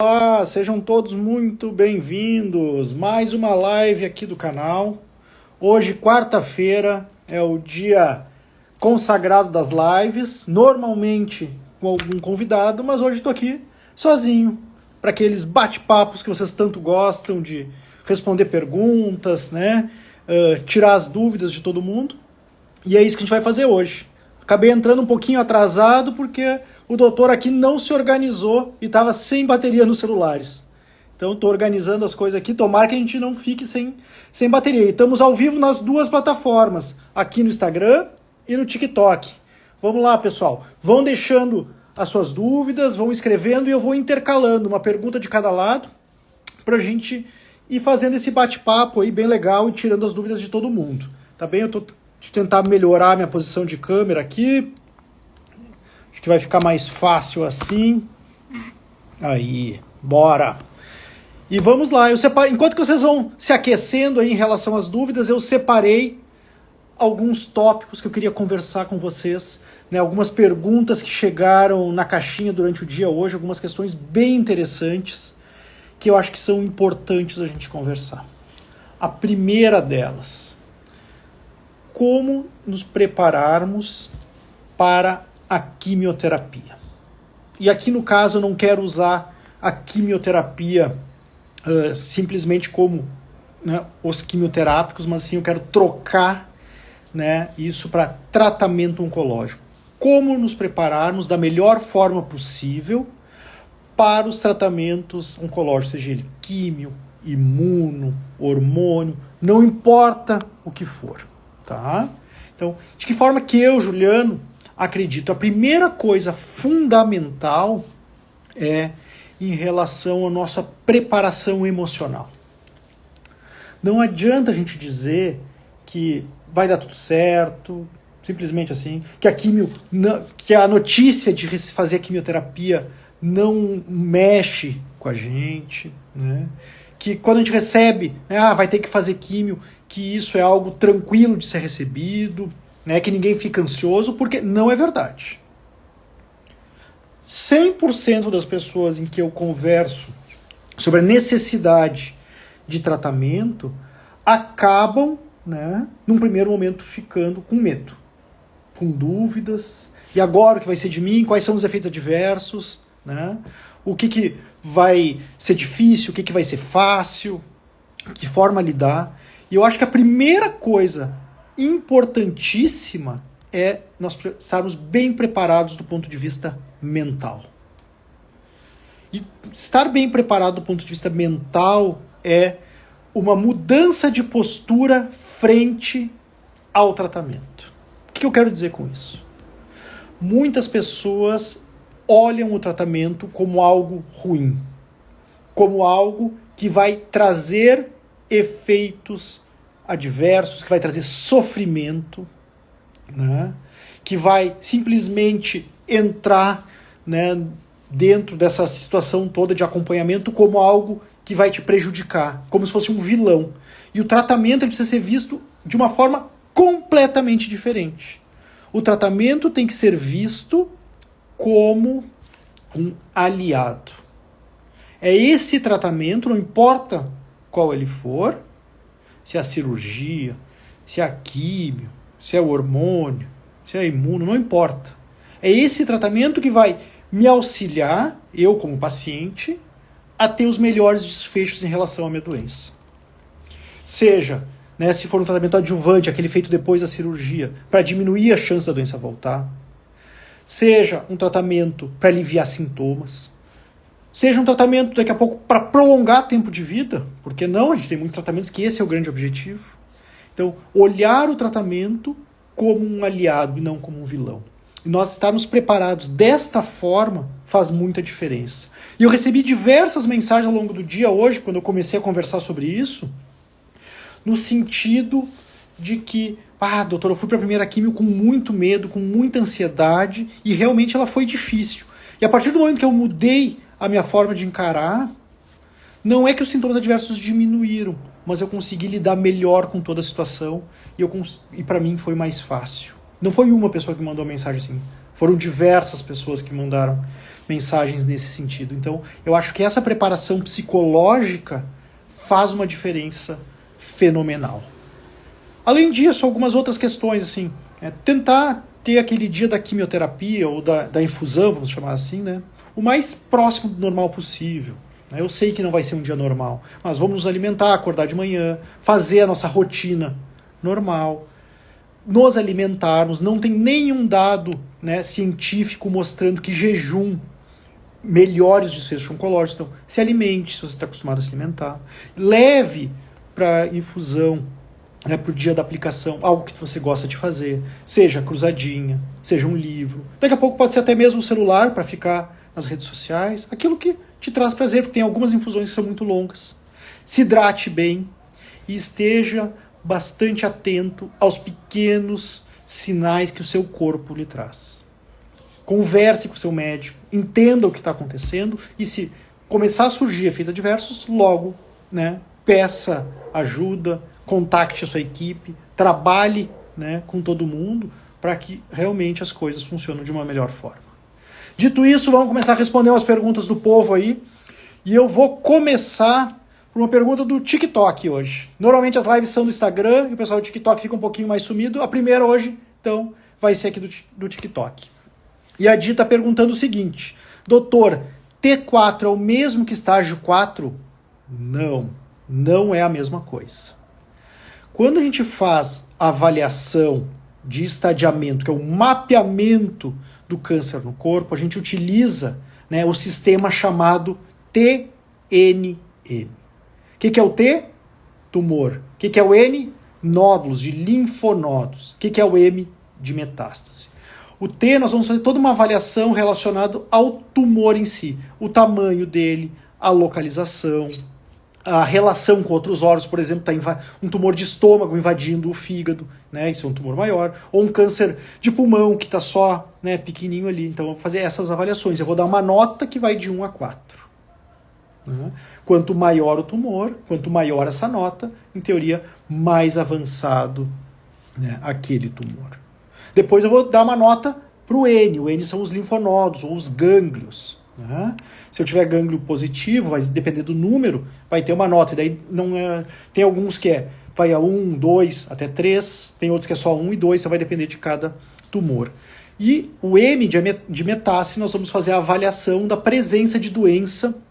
Olá, sejam todos muito bem-vindos. Mais uma live aqui do canal. Hoje, quarta-feira, é o dia consagrado das lives. Normalmente com algum convidado, mas hoje estou aqui sozinho para aqueles bate-papos que vocês tanto gostam de responder perguntas, né? Tirar as dúvidas de todo mundo. E é isso que a gente vai fazer hoje. Acabei entrando um pouquinho atrasado porque o doutor aqui não se organizou e estava sem bateria nos celulares. Então estou organizando as coisas aqui, tomara que a gente não fique sem bateria. E estamos ao vivo nas duas plataformas, aqui no Instagram e no TikTok. Vamos lá, pessoal. Vão deixando as suas dúvidas, vão escrevendo e eu vou intercalando uma pergunta de cada lado para a gente ir fazendo esse bate-papo aí bem legal e tirando as dúvidas de todo mundo. Tá bem? Eu estou tentar melhorar minha posição de câmera aqui. Acho que vai ficar mais fácil assim. Aí, bora! E vamos lá, enquanto que vocês vão se aquecendo aí em relação às dúvidas, eu separei alguns tópicos que eu queria conversar com vocês, né? Algumas perguntas que chegaram na caixinha durante o dia hoje, algumas questões bem interessantes, que eu acho que são importantes a gente conversar. A primeira delas: como nos prepararmos para a quimioterapia. E aqui no caso eu não quero usar a quimioterapia simplesmente como, né, os quimioterápicos, mas sim eu quero trocar, né, isso para tratamento oncológico. Como nos prepararmos da melhor forma possível para os tratamentos oncológicos, seja ele químio, imuno, hormônio, não importa o que for. Tá? Então, de que forma que eu, Juliano, acredito? A primeira coisa fundamental é em relação à nossa preparação emocional. Não adianta a gente dizer que vai dar tudo certo, simplesmente assim, que a notícia de fazer a quimioterapia não mexe com a gente, né? Que quando a gente recebe, né, vai ter que fazer químio, que isso é algo tranquilo de ser recebido, né, que ninguém fica ansioso, porque não é verdade. 100% das pessoas em que eu converso sobre a necessidade de tratamento acabam, né, num primeiro momento ficando com medo, com dúvidas. E agora o que vai ser de mim? Quais são os efeitos adversos? Né? O que vai ser difícil? O que vai ser fácil? Que forma lidar? E eu acho que a primeira coisa importantíssima é nós estarmos bem preparados do ponto de vista mental. E estar bem preparado do ponto de vista mental é uma mudança de postura frente ao tratamento. O que eu quero dizer com isso? Muitas pessoas olham o tratamento como algo ruim, como algo que vai trazer efeitos adversos, que vai trazer sofrimento, né? Que vai simplesmente entrar, né, dentro dessa situação toda de acompanhamento como algo que vai te prejudicar, como se fosse um vilão. E o tratamento precisa ser visto de uma forma completamente diferente. O tratamento tem que ser visto como um aliado. É esse tratamento, não importa qual ele for, se é a cirurgia, se é a químio, se é o hormônio, se é imuno, não importa. É esse tratamento que vai me auxiliar, eu como paciente, a ter os melhores desfechos em relação à minha doença. Seja, né, se for um tratamento adjuvante, aquele feito depois da cirurgia, para diminuir a chance da doença voltar. Seja um tratamento para aliviar sintomas. Seja um tratamento, daqui a pouco, para prolongar tempo de vida. Porque não? A gente tem muitos tratamentos que esse é o grande objetivo. Então, olhar o tratamento como um aliado e não como um vilão. E nós estarmos preparados desta forma faz muita diferença. E eu recebi diversas mensagens ao longo do dia hoje, quando eu comecei a conversar sobre isso, no sentido de que, doutor, eu fui para a primeira químio com muito medo, com muita ansiedade, e realmente ela foi difícil. E a partir do momento que eu mudei a minha forma de encarar, não é que os sintomas adversos diminuíram, mas eu consegui lidar melhor com toda a situação, e para mim foi mais fácil. Não foi uma pessoa que mandou uma mensagem assim, foram diversas pessoas que mandaram mensagens nesse sentido. Então, eu acho que essa preparação psicológica faz uma diferença fenomenal. Além disso, algumas outras questões, assim, tentar ter aquele dia da quimioterapia ou da infusão, vamos chamar assim, né, o mais próximo do normal possível. Eu sei que não vai ser um dia normal, mas vamos nos alimentar, acordar de manhã, fazer a nossa rotina normal, nos alimentarmos. Não tem nenhum dado, né, científico mostrando que jejum melhore os desfechos oncológicos. Então, se alimente, se você está acostumado a se alimentar. Leve para infusão, né, para o dia da aplicação, algo que você gosta de fazer, seja cruzadinha, seja um livro. Daqui a pouco pode ser até mesmo o celular para ficar nas redes sociais, aquilo que te traz prazer, porque tem algumas infusões que são muito longas. Se hidrate bem e esteja bastante atento aos pequenos sinais que o seu corpo lhe traz. Converse com o seu médico, entenda o que está acontecendo e se começar a surgir efeitos adversos, logo, né, peça ajuda, contacte a sua equipe, trabalhe, né, com todo mundo para que realmente as coisas funcionem de uma melhor forma. Dito isso, vamos começar a responder umas perguntas do povo aí. E eu vou começar por uma pergunta do TikTok hoje. Normalmente as lives são do Instagram e o pessoal do TikTok fica um pouquinho mais sumido. A primeira hoje, então, vai ser aqui do TikTok. E a Di está perguntando o seguinte: doutor, T4 é o mesmo que estágio 4? Não, não é a mesma coisa. Quando a gente faz a avaliação de estadiamento, que é o mapeamento do câncer no corpo, a gente utiliza, né, o sistema chamado TNM. O que é o T? Tumor. O que é o N? Nódulos, de linfonodos. O que é o M? De metástase. O T, nós vamos fazer toda uma avaliação relacionada ao tumor em si. O tamanho dele, a localização, a relação com outros órgãos, por exemplo, um tumor de estômago invadindo o fígado, né, isso é um tumor maior, ou um câncer de pulmão que está só, né, pequenininho ali. Então eu vou fazer essas avaliações, eu vou dar uma nota que vai de 1 a 4. Né? Quanto maior o tumor, quanto maior essa nota, em teoria, mais avançado, né, aquele tumor. Depois eu vou dar uma nota para o N. O N são os linfonodos, ou os gânglios. Né? Se eu tiver gânglio positivo, vai depender do número, vai ter uma nota. E daí não tem alguns que vai a 1, 2, até 3, tem outros que é só 1 e 2, então vai depender de cada tumor. E o M de metástase, nós vamos fazer a avaliação da presença de doença,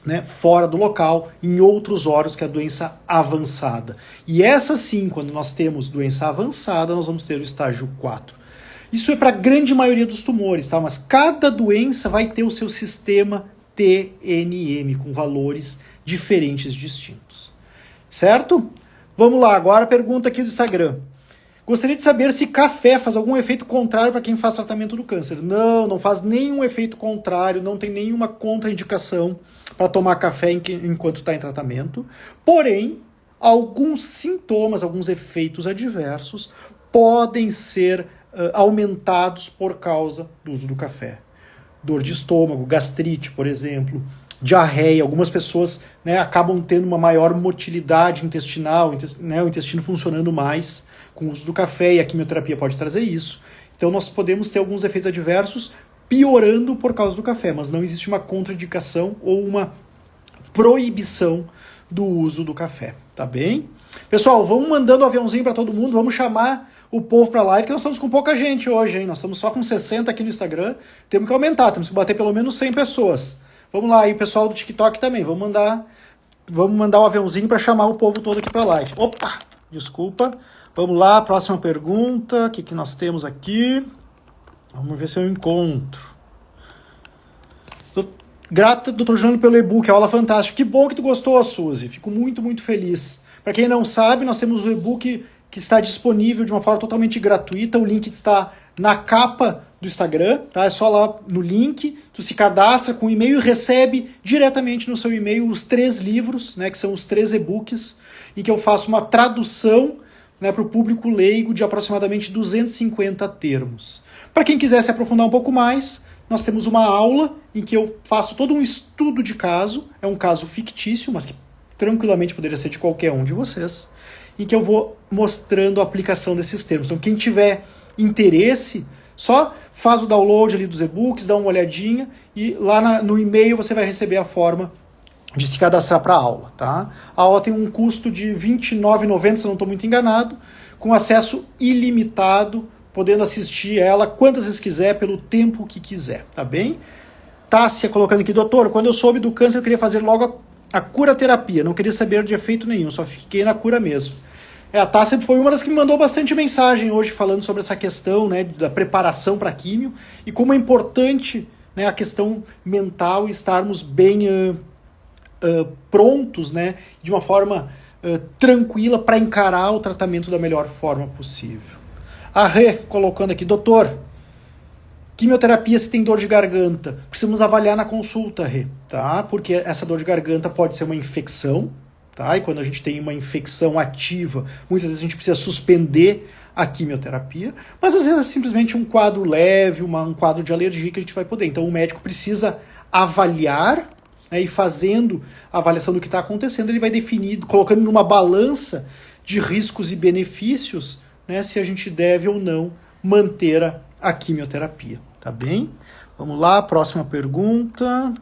né, fora do local, em outros órgãos, que é a doença avançada. E essa sim, quando nós temos doença avançada, nós vamos ter o estágio 4. Isso é para a grande maioria dos tumores, tá? Mas cada doença vai ter o seu sistema TNM, com valores diferentes, distintos. Certo? Vamos lá, agora a pergunta aqui do Instagram. Gostaria de saber se café faz algum efeito contrário para quem faz tratamento do câncer. Não, não faz nenhum efeito contrário, não tem nenhuma contraindicação para tomar café enquanto está em tratamento. Porém, alguns sintomas, alguns efeitos adversos podem ser aumentados por causa do uso do café. Dor de estômago, gastrite, por exemplo, diarreia. Algumas pessoas, né, acabam tendo uma maior motilidade intestinal, né, o intestino funcionando mais com o uso do café, e a quimioterapia pode trazer isso. Então nós podemos ter alguns efeitos adversos piorando por causa do café, mas não existe uma contraindicação ou uma proibição do uso do café, tá bem? Pessoal, vamos mandando um aviãozinho para todo mundo, vamos chamar o povo para live, que nós estamos com pouca gente hoje, hein? Nós estamos só com 60 aqui no Instagram, temos que aumentar, temos que bater pelo menos 100 pessoas. Vamos lá, aí pessoal do TikTok também, vamos mandar um aviãozinho para chamar o povo todo aqui para live. Opa, desculpa. Vamos lá, próxima pergunta, o que nós temos aqui? Vamos ver se eu encontro. Grata, Dr. Jânio, pelo e-book, aula fantástica. Que bom que tu gostou, Suzy. Fico muito, muito feliz. Para quem não sabe, nós temos o e-book que está disponível de uma forma totalmente gratuita. O link está na capa do Instagram, tá? É só lá no link, tu se cadastra com o e-mail e recebe diretamente no seu e-mail os 3 livros, né, que são os 3 e-books, e que eu faço uma tradução, né, para o público leigo de aproximadamente 250 termos. Para quem quiser se aprofundar um pouco mais, nós temos uma aula em que eu faço todo um estudo de caso, é um caso fictício, mas que tranquilamente poderia ser de qualquer um de vocês, em que eu vou mostrando a aplicação desses termos. Então quem tiver interesse, Só faz o download ali dos e-books, dá uma olhadinha e lá no e-mail você vai receber a forma de se cadastrar para a aula, tá? A aula tem um custo de R$ 29,90, se não estou muito enganado, com acesso ilimitado, podendo assistir ela quantas vezes quiser, pelo tempo que quiser, tá bem? Tássia colocando aqui, doutor, quando eu soube do câncer eu queria fazer logo a cura-terapia, não queria saber de efeito nenhum, só fiquei na cura mesmo. A Tássia foi uma das que me mandou bastante mensagem hoje falando sobre essa questão, né, da preparação para a químio e como é importante, né, a questão mental e estarmos bem prontos, né, de uma forma tranquila para encarar o tratamento da melhor forma possível. A Rê colocando aqui, doutor, quimioterapia se tem dor de garganta, precisamos avaliar na consulta, Rê, tá? Porque essa dor de garganta pode ser uma infecção, tá? E quando a gente tem uma infecção ativa, muitas vezes a gente precisa suspender a quimioterapia, mas às vezes é simplesmente um quadro leve, um quadro de alergia que a gente vai poder. Então o médico precisa avaliar, né, e fazendo a avaliação do que está acontecendo, ele vai definir, colocando numa balança de riscos e benefícios, né, se a gente deve ou não manter a quimioterapia, tá bem? Vamos lá, próxima pergunta.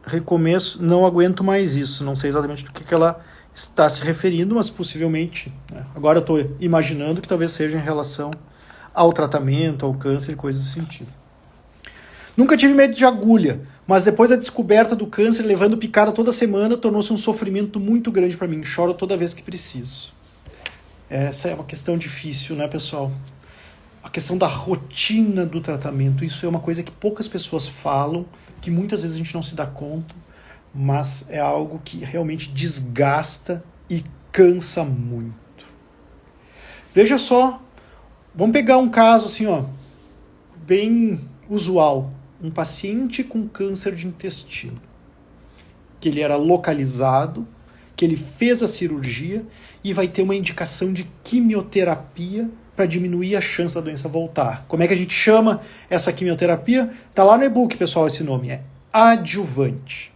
Recomeço, não aguento mais isso. Não sei exatamente do que ela está se referindo, mas possivelmente, né, agora eu estou imaginando que talvez seja em relação ao tratamento, ao câncer, coisas do sentido. Nunca tive medo de agulha, mas depois da descoberta do câncer, levando picada toda semana, tornou-se um sofrimento muito grande para mim. Choro toda vez que preciso. Essa é uma questão difícil, né, pessoal? A questão da rotina do tratamento, isso é uma coisa que poucas pessoas falam, que muitas vezes a gente não se dá conta, mas é algo que realmente desgasta e cansa muito. Veja só, vamos pegar um caso assim, ó, bem usual. Um paciente com câncer de intestino, que ele era localizado, que ele fez a cirurgia e vai ter uma indicação de quimioterapia para diminuir a chance da doença voltar. Como é que a gente chama essa quimioterapia? Está lá no e-book, pessoal, esse nome é adjuvante.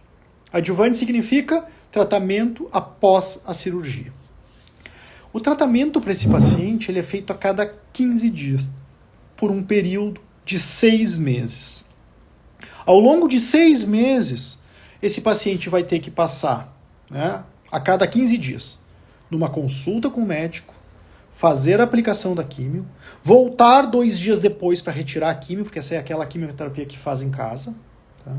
Adjuvante significa tratamento após a cirurgia. O tratamento para esse paciente ele é feito a cada 15 dias, por um período de 6 meses. Ao longo de 6 meses, esse paciente vai ter que passar, né, a cada 15 dias, numa consulta com o médico, fazer a aplicação da químio, voltar 2 dias depois para retirar a químio, porque essa é aquela quimioterapia que faz em casa, tá?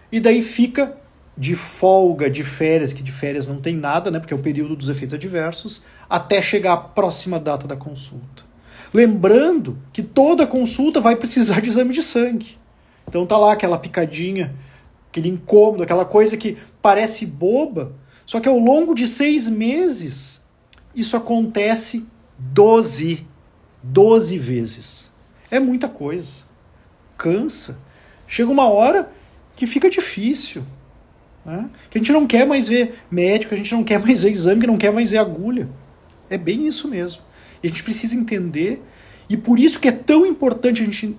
E daí fica de folga, de férias, que de férias não tem nada, né, porque é o período dos efeitos adversos, até chegar à próxima data da consulta. Lembrando que toda consulta vai precisar de exame de sangue. Então tá lá aquela picadinha, aquele incômodo, aquela coisa que parece boba, só que ao longo de 6 meses, isso acontece 12 vezes. É muita coisa. Cansa. Chega uma hora que fica difícil, né? Que a gente não quer mais ver médico, a gente não quer mais ver exame, que não quer mais ver agulha. É bem isso mesmo. E a gente precisa entender, e por isso que é tão importante a gente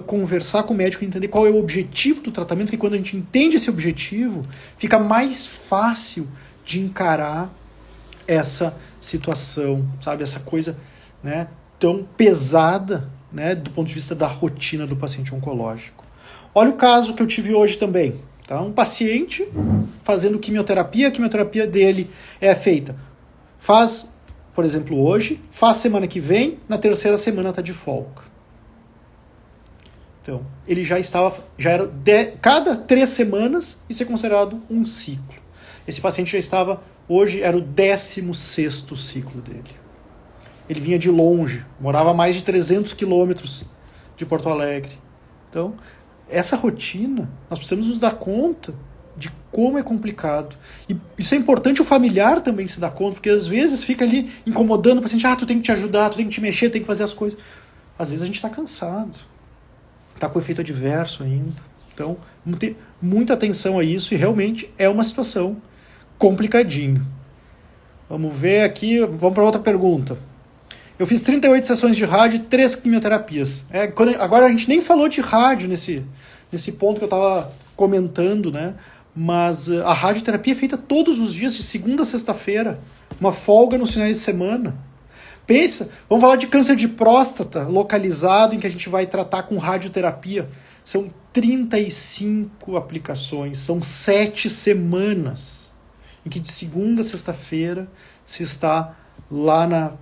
conversar com o médico e entender qual é o objetivo do tratamento, que quando a gente entende esse objetivo, fica mais fácil de encarar essa situação, sabe? Essa coisa, né, tão pesada, né, do ponto de vista da rotina do paciente oncológico. Olha o caso que eu tive hoje também. Tá? Um paciente fazendo quimioterapia, a quimioterapia dele é feita. Faz, por exemplo, hoje, faz semana que vem, na terceira semana está de folga. Então, ele já era cada 3 semanas, isso é considerado um ciclo. Esse paciente já estava, hoje era o 16º ciclo dele. Ele vinha de longe, morava a mais de 300 quilômetros de Porto Alegre. Então, essa rotina, nós precisamos nos dar conta de como é complicado. E isso é importante o familiar também se dar conta, porque às vezes fica ali incomodando o paciente, tu tem que te ajudar, tu tem que te mexer, tem que fazer as coisas. Às vezes a gente está cansado. Está com efeito adverso ainda. Então, vamos ter muita atenção a isso e realmente é uma situação complicadinho. Vamos ver aqui, vamos para outra pergunta. Eu fiz 38 sessões de rádio e 3 quimioterapias. Agora a gente nem falou de rádio nesse ponto que eu estava comentando, né? Mas a radioterapia é feita todos os dias, de segunda a sexta-feira. Uma folga nos finais de semana. Pensa, vamos falar de câncer de próstata localizado, em que a gente vai tratar com radioterapia. São 35 aplicações, são 7 semanas, em que de segunda a sexta-feira se está lá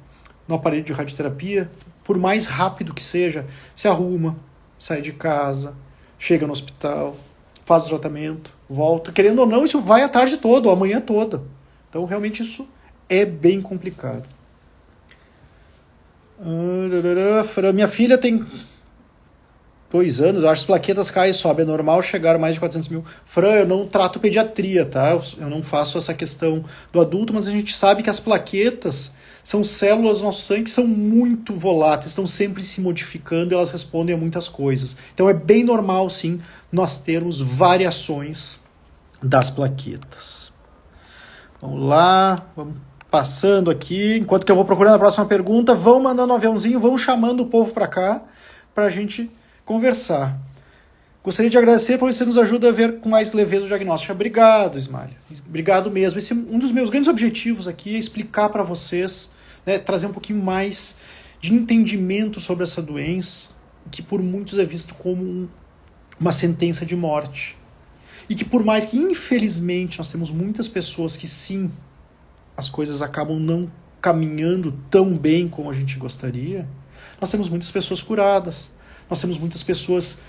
no aparelho de radioterapia. Por mais rápido que seja, se arruma, sai de casa, chega no hospital, faz o tratamento, volta. Querendo ou não, isso vai a tarde toda, ou a manhã toda. Então, realmente, isso é bem complicado. Minha filha tem 2 anos, eu acho que as plaquetas caem e sobem. É normal chegar a mais de 400 mil. Fran, eu não trato pediatria, tá? Eu não faço essa questão do adulto, mas a gente sabe que as plaquetas são células do nosso sangue que são muito voláteis, estão sempre se modificando e elas respondem a muitas coisas. Então é bem normal, sim, nós termos variações das plaquetas. Vamos lá, vamos passando aqui. Enquanto que eu vou procurando a próxima pergunta, vão mandando um aviãozinho, vão chamando o povo para cá, para a gente conversar. Gostaria de agradecer por você nos ajuda a ver com mais leveza o diagnóstico. Obrigado, Ismália. Obrigado mesmo. Esse é um dos meus grandes objetivos aqui, é explicar para vocês, né, trazer um pouquinho mais de entendimento sobre essa doença, que por muitos é visto como uma sentença de morte. E que por mais que, infelizmente, nós temos muitas pessoas que sim, as coisas acabam não caminhando tão bem como a gente gostaria, nós temos muitas pessoas curadas, nós temos muitas pessoas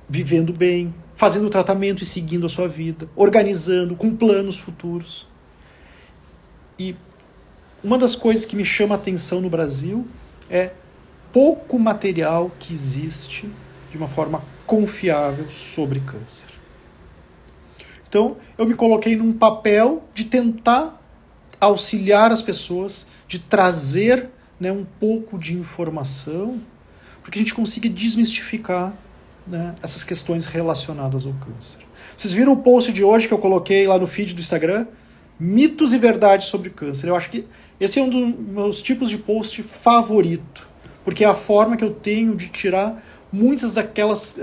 vivendo bem, fazendo o tratamento e seguindo a sua vida, organizando, com planos futuros. E uma das coisas que me chama a atenção no Brasil é pouco material que existe de uma forma confiável sobre câncer. Então, eu me coloquei num papel de tentar auxiliar as pessoas, de trazer, né, um pouco de informação, para que a gente consiga desmistificar, né, essas questões relacionadas ao câncer. Vocês viram o post de hoje que eu coloquei lá no feed do Instagram? Mitos e verdades sobre câncer. Eu acho que esse é um dos meus tipos de post favorito, porque é a forma que eu tenho de tirar muitas daquelas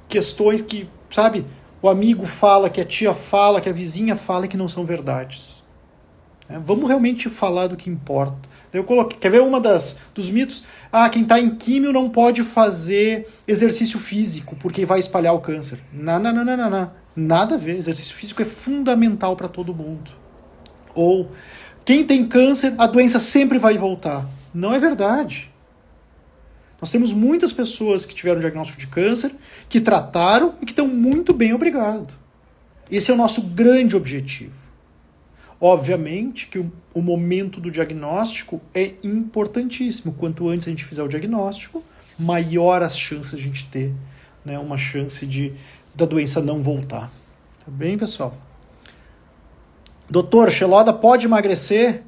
questões que, sabe, o amigo fala, que a tia fala, que a vizinha fala, que não são verdades. Vamos realmente falar do que importa. Eu coloquei, quer ver dos mitos? Quem está em químio não pode fazer exercício físico porque vai espalhar o câncer. Não. Nada a ver. Exercício físico é fundamental para todo mundo. Ou, quem tem câncer, a doença sempre vai voltar. Não é verdade. Nós temos muitas pessoas que tiveram diagnóstico de câncer, que trataram e que estão muito bem, obrigado. Esse é o nosso grande objetivo. Obviamente que o momento do diagnóstico é importantíssimo. Quanto antes a gente fizer o diagnóstico, maior as chances de a gente ter, né, uma chance da doença não voltar. Tá bem, pessoal? Doutor, Xeloda pode emagrecer?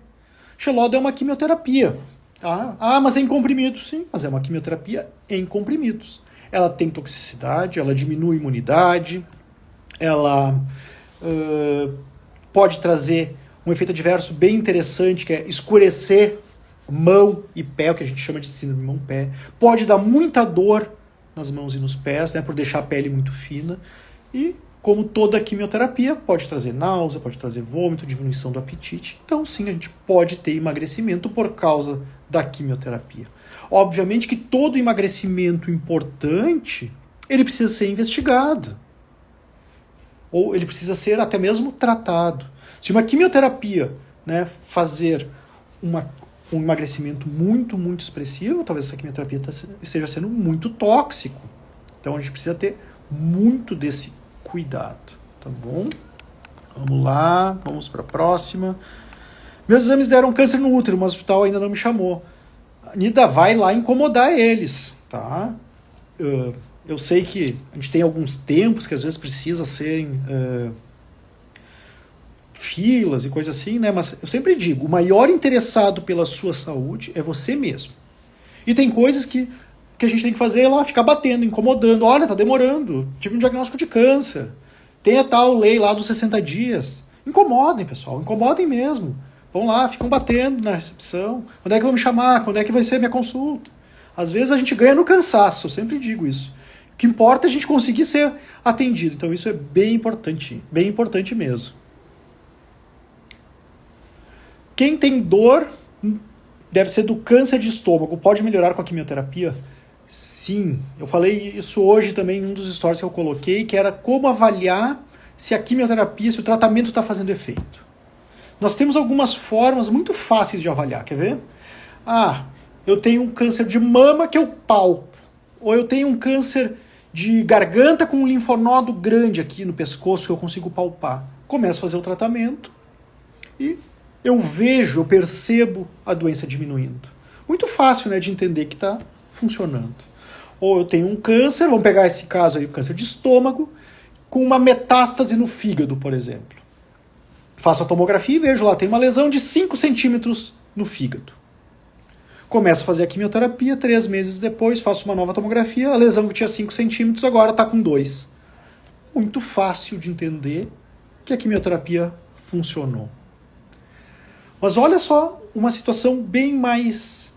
Xeloda é uma quimioterapia. Tá? Mas é em comprimidos. Sim, mas é uma quimioterapia em comprimidos. Ela tem toxicidade, ela diminui a imunidade, ela pode trazer um efeito adverso bem interessante, que é escurecer mão e pé, o que a gente chama de síndrome mão-pé. Pode dar muita dor nas mãos e nos pés, né, por deixar a pele muito fina. E, como toda quimioterapia, pode trazer náusea, pode trazer vômito, diminuição do apetite. Então, sim, a gente pode ter emagrecimento por causa da quimioterapia. Obviamente que todo emagrecimento importante, ele precisa ser investigado. Ou ele precisa ser até mesmo tratado. Se uma quimioterapia, né, fazer um emagrecimento muito, muito expressivo, talvez essa quimioterapia esteja sendo muito tóxico. Então a gente precisa ter muito desse cuidado, tá bom? Vamos lá, vamos para a próxima. Meus exames deram câncer no útero, mas o hospital ainda não me chamou. A Nida vai lá incomodar eles, tá? Eu sei que a gente tem alguns tempos que às vezes precisa serem filas e coisas assim, né? Mas eu sempre digo, o maior interessado pela sua saúde é você mesmo. E tem coisas que a gente tem que fazer lá, ficar batendo, incomodando. Olha, tá demorando, tive um diagnóstico de câncer. Tem a tal lei lá dos 60 dias. Incomodem, pessoal, incomodem mesmo. Vão lá, ficam batendo na recepção. Quando é que vão me chamar? Quando é que vai ser a minha consulta? Às vezes a gente ganha no cansaço, eu sempre digo isso. O que importa é a gente conseguir ser atendido. Então isso é bem importante mesmo. Quem tem dor deve ser do câncer de estômago, pode melhorar com a quimioterapia? Sim, eu falei isso hoje também em um dos stories que eu coloquei, que era como avaliar se a quimioterapia, se o tratamento está fazendo efeito. Nós temos algumas formas muito fáceis de avaliar, quer ver? Eu tenho um câncer de mama que eu palpo, ou eu tenho um câncer de garganta com um linfonodo grande aqui no pescoço que eu consigo palpar. Começo a fazer o tratamento e eu percebo a doença diminuindo. Muito fácil, né, de entender que está funcionando. Ou eu tenho um câncer, vamos pegar esse caso aí, o câncer de estômago, com uma metástase no fígado, por exemplo. Faço a tomografia e vejo lá, tem uma lesão de 5 centímetros no fígado. Começo a fazer a quimioterapia, 3 meses depois faço uma nova tomografia, a lesão que tinha 5 centímetros agora está com 2. Muito fácil de entender que a quimioterapia funcionou. Mas olha só, uma situação bem mais,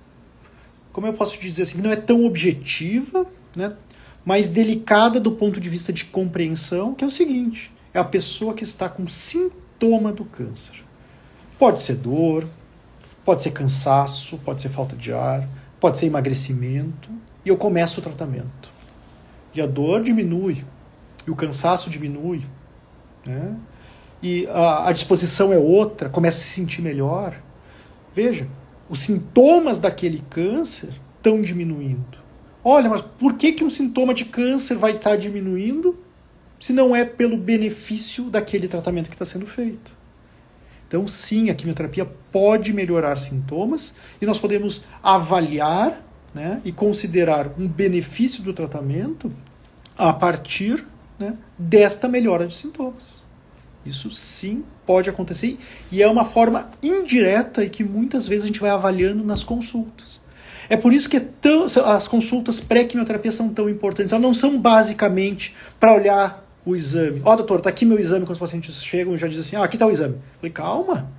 como eu posso dizer assim, não é tão objetiva, né, mais delicada do ponto de vista de compreensão, que é o seguinte, é a pessoa que está com sintoma do câncer. Pode ser dor, pode ser cansaço, pode ser falta de ar, pode ser emagrecimento, e eu começo o tratamento. E a dor diminui, e o cansaço diminui, né? E a disposição é outra, começa a se sentir melhor. Veja, os sintomas daquele câncer estão diminuindo. Olha, mas por que um sintoma de câncer vai estar diminuindo se não é pelo benefício daquele tratamento que está sendo feito? Então, sim, a quimioterapia pode melhorar sintomas e nós podemos avaliar, né, e considerar um benefício do tratamento a partir, né, desta melhora de sintomas. Isso sim pode acontecer e é uma forma indireta e que muitas vezes a gente vai avaliando nas consultas. É por isso que as consultas pré-quimioterapia são tão importantes. Elas não são basicamente para olhar o exame. Doutor, tá aqui meu exame, quando os pacientes chegam e já dizem assim, aqui está o exame. Eu falei, calma,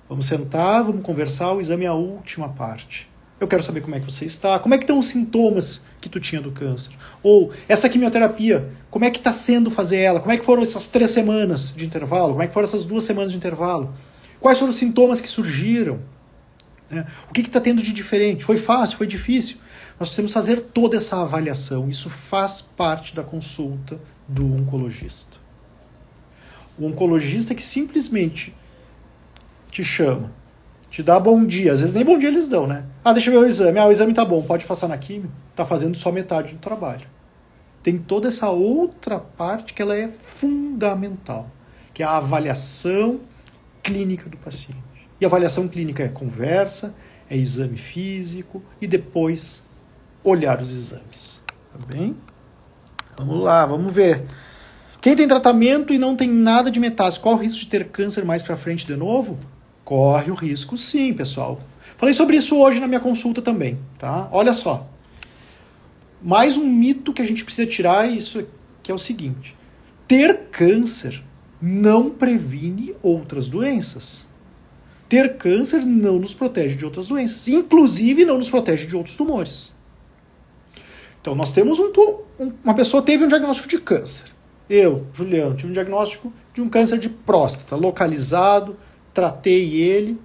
vamos sentar, vamos conversar, o exame é a última parte. Eu quero saber como é que você está, como é que estão os sintomas que tu tinha do câncer. Ou, essa quimioterapia, como é que está sendo fazer ela? Como é que foram essas 3 semanas de intervalo? Como é que foram essas 2 semanas de intervalo? Quais foram os sintomas que surgiram? O que está tendo de diferente? Foi fácil? Foi difícil? Nós precisamos fazer toda essa avaliação. Isso faz parte da consulta do oncologista. O oncologista que simplesmente te chama, te dá bom dia, às vezes nem bom dia eles dão, né? Deixa eu ver o exame. O exame tá bom, pode passar na quimio. Tá fazendo só metade do trabalho. Tem toda essa outra parte que ela é fundamental, que é a avaliação clínica do paciente. E a avaliação clínica é conversa, é exame físico e depois olhar os exames. Tá bem? Vamos lá, vamos ver. Quem tem tratamento e não tem nada de metástase, qual o risco de ter câncer mais pra frente de novo? Corre o risco sim, pessoal. Falei sobre isso hoje na minha consulta também, tá? Olha só. Mais um mito que a gente precisa tirar, isso que é o seguinte. Ter câncer não previne outras doenças. Ter câncer não nos protege de outras doenças. Inclusive não nos protege de outros tumores. Então nós temos uma pessoa teve um diagnóstico de câncer. Eu, Juliano, tive um diagnóstico de um câncer de próstata, localizado, tratei ele.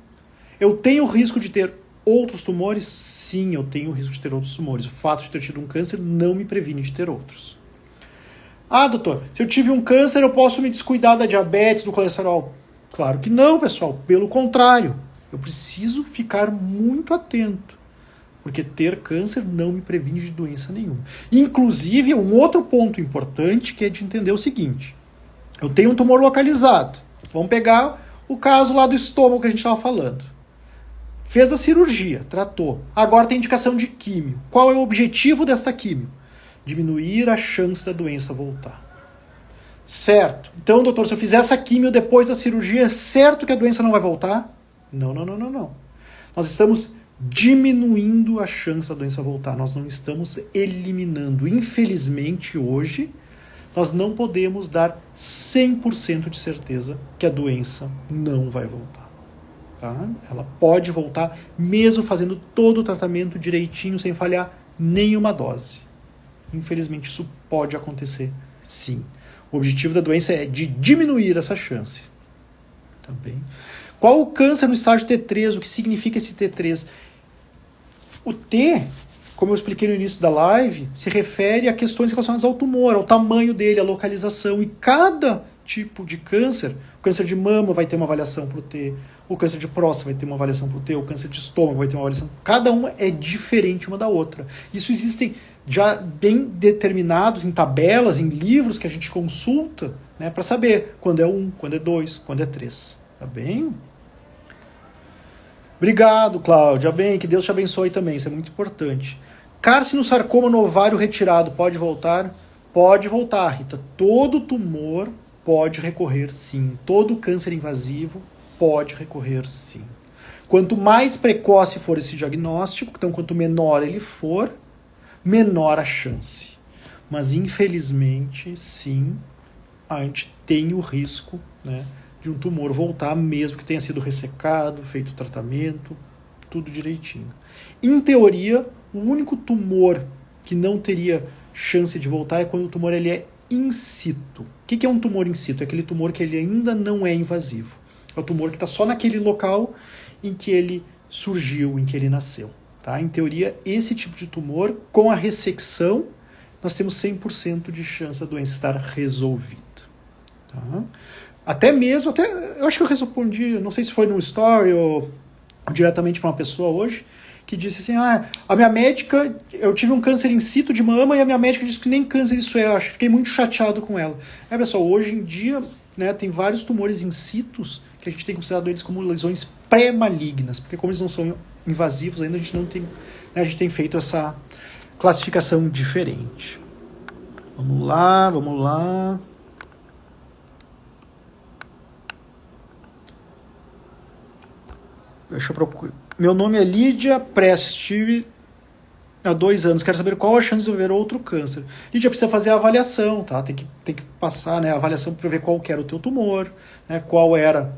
Eu tenho risco de ter outros tumores? Sim, eu tenho risco de ter outros tumores. O fato de ter tido um câncer não me previne de ter outros. Doutor, se eu tive um câncer, eu posso me descuidar da diabetes, do colesterol? Claro que não, pessoal. Pelo contrário, eu preciso ficar muito atento. Porque ter câncer não me previne de doença nenhuma. Inclusive, um outro ponto importante que é de entender o seguinte. Eu tenho um tumor localizado. Vamos pegar o caso lá do estômago que a gente estava falando. Fez a cirurgia, tratou. Agora tem indicação de químio. Qual é o objetivo desta químio? Diminuir a chance da doença voltar. Certo. Então, doutor, se eu fizer essa químio depois da cirurgia, é certo que a doença não vai voltar? Não. Nós estamos diminuindo a chance da doença voltar. Nós não estamos eliminando. Infelizmente, hoje, nós não podemos dar 100% de certeza que a doença não vai voltar. Tá? Ela pode voltar mesmo fazendo todo o tratamento direitinho, sem falhar nenhuma dose. Infelizmente, isso pode acontecer, sim. O objetivo da doença é de diminuir essa chance. Tá bem? Qual o câncer no estágio T3? O que significa esse T3? O T, como eu expliquei no início da live, se refere a questões relacionadas ao tumor, ao tamanho dele, à localização. E cada tipo de câncer, o câncer de mama vai ter uma avaliação para o T, o câncer de próstata vai ter uma avaliação para o T, o câncer de estômago vai ter uma avaliação. Cada uma é diferente uma da outra. Isso existem já bem determinados em tabelas, em livros que a gente consulta, né, para saber quando é 1, quando é 2, quando é 3. Tá bem? Obrigado, Cláudia. Bem, que Deus te abençoe também, isso é muito importante. Carcinosarcoma no ovário retirado, pode voltar? Pode voltar, Rita. Todo tumor pode recorrer sim. Todo câncer invasivo pode recorrer sim. Quanto mais precoce for esse diagnóstico, então quanto menor ele for, menor a chance. Mas infelizmente, sim, a gente tem o risco, né, de um tumor voltar, mesmo que tenha sido ressecado, feito o tratamento, tudo direitinho. Em teoria, o único tumor que não teria chance de voltar é quando o tumor ele é in situ. O que é um tumor in situ? É aquele tumor que ele ainda não é invasivo. É o tumor que está só naquele local em que ele surgiu, em que ele nasceu. Tá? Em teoria, esse tipo de tumor, com a ressecção, nós temos 100% de chance da doença estar resolvida. Tá? Eu acho que eu respondi, não sei se foi no story ou diretamente para uma pessoa hoje, que disse assim, a minha médica, eu tive um câncer in situ de mama e a minha médica disse que nem câncer isso é, eu fiquei muito chateado com ela. Pessoal, hoje em dia, né, tem vários tumores in situ que a gente tem considerado eles como lesões pré-malignas, porque como eles não são invasivos ainda, a gente não tem, né, a gente tem feito essa classificação diferente. Vamos lá. Deixa eu procurar. Meu nome é Lídia Prestes, tive há 2 anos. Quero saber qual a chance de eu ver outro câncer. Lídia, precisa fazer a avaliação, tá? Tem que passar, né, a avaliação para ver qual que era o teu tumor, né, qual era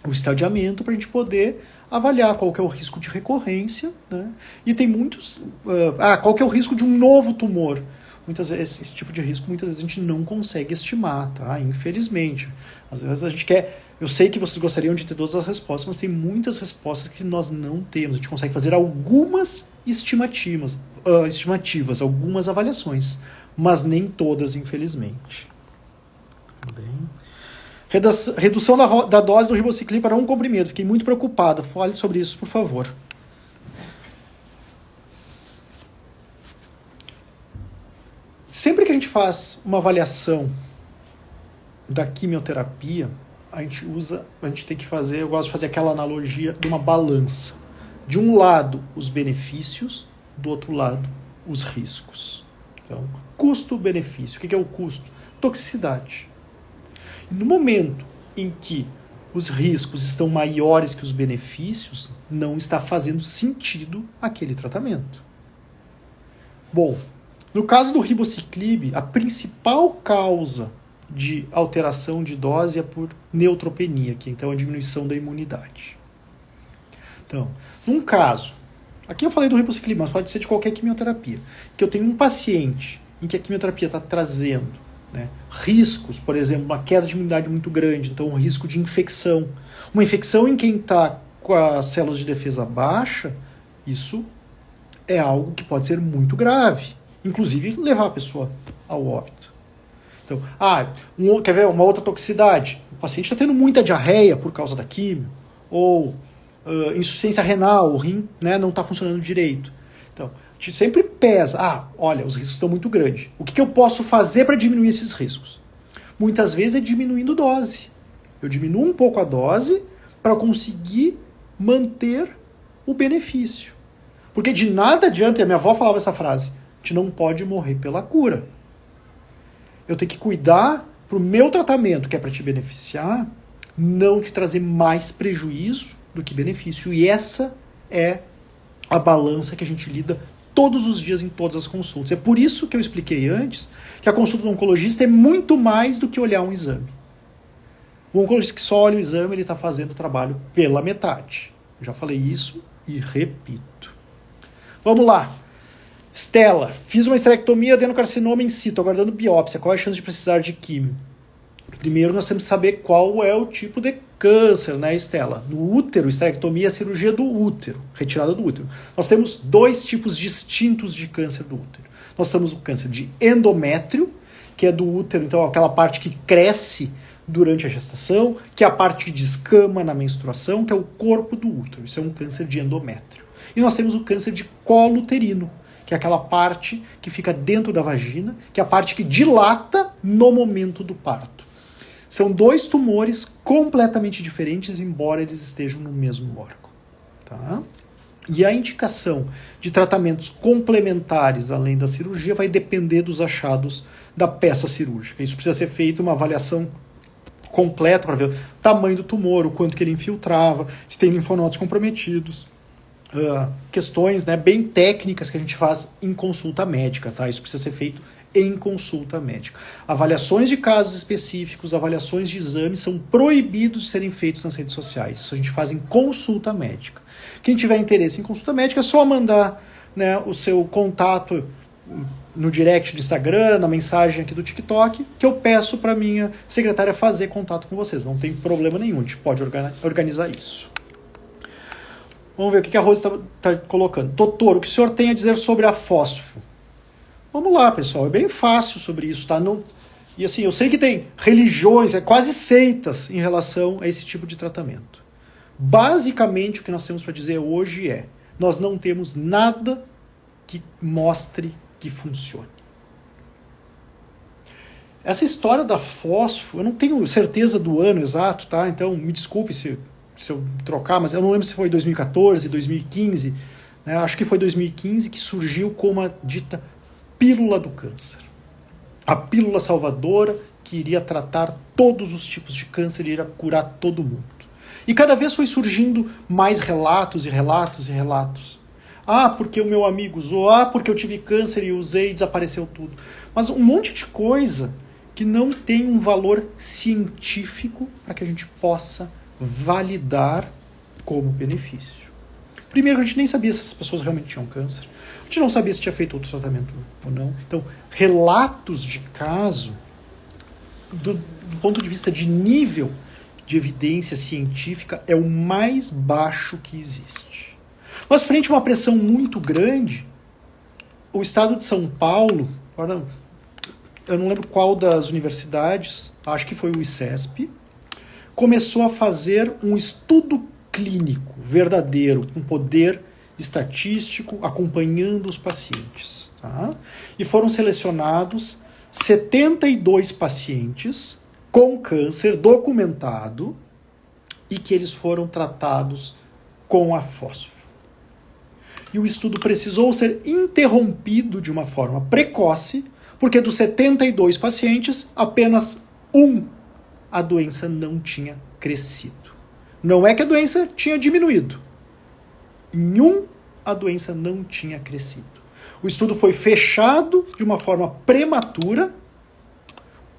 o estadiamento, para a gente poder avaliar qual que é o risco de recorrência, né? E tem muitos... qual que é o risco de um novo tumor? Muitas vezes, esse tipo de risco, muitas vezes a gente não consegue estimar, tá? Infelizmente. Às vezes a gente quer... Eu sei que vocês gostariam de ter todas as respostas, mas tem muitas respostas que nós não temos. A gente consegue fazer algumas estimativas, algumas avaliações, mas nem todas, infelizmente. Bem. Redução da dose do ribociclib para 1 comprimido. Fiquei muito preocupado. Fale sobre isso, por favor. Sempre que a gente faz uma avaliação da quimioterapia, a gente tem que fazer, eu gosto de fazer aquela analogia de uma balança. De um lado, os benefícios, do outro lado, os riscos. Então, custo-benefício. O que é o custo? Toxicidade. No momento em que os riscos estão maiores que os benefícios, não está fazendo sentido aquele tratamento. Bom, no caso do ribociclib, a principal causa de alteração de dose é por neutropenia, que então é a diminuição da imunidade. Então, num caso, aqui eu falei do ribociclib, mas pode ser de qualquer quimioterapia, que eu tenho um paciente em que a quimioterapia está trazendo, né, riscos, por exemplo, uma queda de imunidade muito grande, então um risco de infecção. Uma infecção em quem está com as células de defesa baixa, isso é algo que pode ser muito grave, inclusive levar a pessoa ao óbito. Então, quer ver uma outra toxicidade? O paciente está tendo muita diarreia por causa da quimio, ou insuficiência renal, o rim, né, não está funcionando direito. Então, a gente sempre pesa, olha, os riscos estão muito grandes. O que eu posso fazer para diminuir esses riscos? Muitas vezes é diminuindo dose. Eu diminuo um pouco a dose para conseguir manter o benefício. Porque de nada adianta, e a minha avó falava essa frase, a gente não pode morrer pela cura. Eu tenho que cuidar para o meu tratamento, que é para te beneficiar, não te trazer mais prejuízo do que benefício. E essa é a balança que a gente lida todos os dias em todas as consultas. É por isso que eu expliquei antes que a consulta do oncologista é muito mais do que olhar um exame. O oncologista que só olha o exame, ele está fazendo o trabalho pela metade. Eu já falei isso e repito. Vamos lá. Stella, fiz uma esterectomia adenocarcinoma in situ, aguardando biópsia. Qual é a chance de precisar de químio? Primeiro nós temos que saber qual é o tipo de câncer, né, Estela? No útero, esterectomia é a cirurgia do útero, retirada do útero. Nós temos 2 tipos distintos de câncer do útero. Nós temos o câncer de endométrio, que é do útero, então aquela parte que cresce durante a gestação, que é a parte que descama na menstruação, que é o corpo do útero. Isso é um câncer de endométrio. E nós temos o câncer de colo uterino, que é aquela parte que fica dentro da vagina, que é a parte que dilata no momento do parto. São 2 tumores completamente diferentes, embora eles estejam no mesmo órgão. Tá? E a indicação de tratamentos complementares, além da cirurgia, vai depender dos achados da peça cirúrgica. Isso precisa ser feito uma avaliação completa para ver o tamanho do tumor, o quanto que ele infiltrava, se tem linfonodos comprometidos. Questões, né, bem técnicas que a gente faz em consulta médica. Tá? Isso precisa ser feito em consulta médica. Avaliações de casos específicos, avaliações de exames são proibidos de serem feitos nas redes sociais. Isso a gente faz em consulta médica. Quem tiver interesse em consulta médica é só mandar, né, o seu contato no direct do Instagram, na mensagem aqui do TikTok, que eu peço para minha secretária fazer contato com vocês. Não tem problema nenhum, a gente pode organizar isso. Vamos ver o que a Rose está colocando. Doutor, o que o senhor tem a dizer sobre a fósforo? Vamos lá, pessoal, é bem fácil sobre isso, tá? Não... E assim, eu sei que tem religiões, quase seitas em relação a esse tipo de tratamento. Basicamente, o que nós temos para dizer hoje é: nós não temos nada que mostre que funcione. Essa história da fósforo, eu não tenho certeza do ano exato, tá? Então, me desculpe se eu trocar, mas eu não lembro se foi 2014, 2015, né? Acho que foi 2015 que surgiu como a dita pílula do câncer. A pílula salvadora que iria tratar todos os tipos de câncer e iria curar todo mundo. E cada vez foi surgindo mais relatos e relatos e relatos. Ah, porque o meu amigo usou, porque eu tive câncer e usei e desapareceu tudo. Mas um monte de coisa que não tem um valor científico para que a gente possa validar como benefício. Primeiro, a gente nem sabia se essas pessoas realmente tinham câncer. A gente não sabia se tinha feito outro tratamento ou não. Então, relatos de caso, do ponto de vista de nível de evidência científica, é o mais baixo que existe. Mas, frente a uma pressão muito grande, o estado de São Paulo, eu não lembro qual das universidades, acho que foi o ICESP, começou a fazer um estudo clínico verdadeiro, com poder estatístico, acompanhando os pacientes. Tá? E foram selecionados 72 pacientes com câncer documentado e que eles foram tratados com a fósforo. E o estudo precisou ser interrompido de uma forma precoce, porque dos 72 pacientes, apenas a doença não tinha crescido. Não é que a doença tinha diminuído. Em a doença não tinha crescido. O estudo foi fechado de uma forma prematura,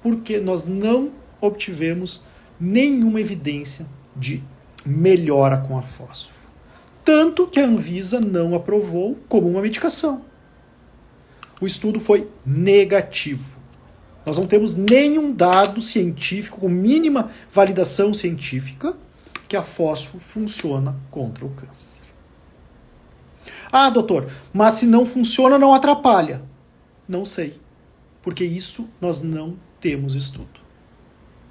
porque nós não obtivemos nenhuma evidência de melhora com a fósforo. Tanto que a Anvisa não aprovou como uma medicação. O estudo foi negativo. Nós não temos nenhum dado científico, com mínima validação científica, que a fósforo funciona contra o câncer. Ah, doutor, mas se não funciona, não atrapalha. Não sei, porque isso nós não temos estudo.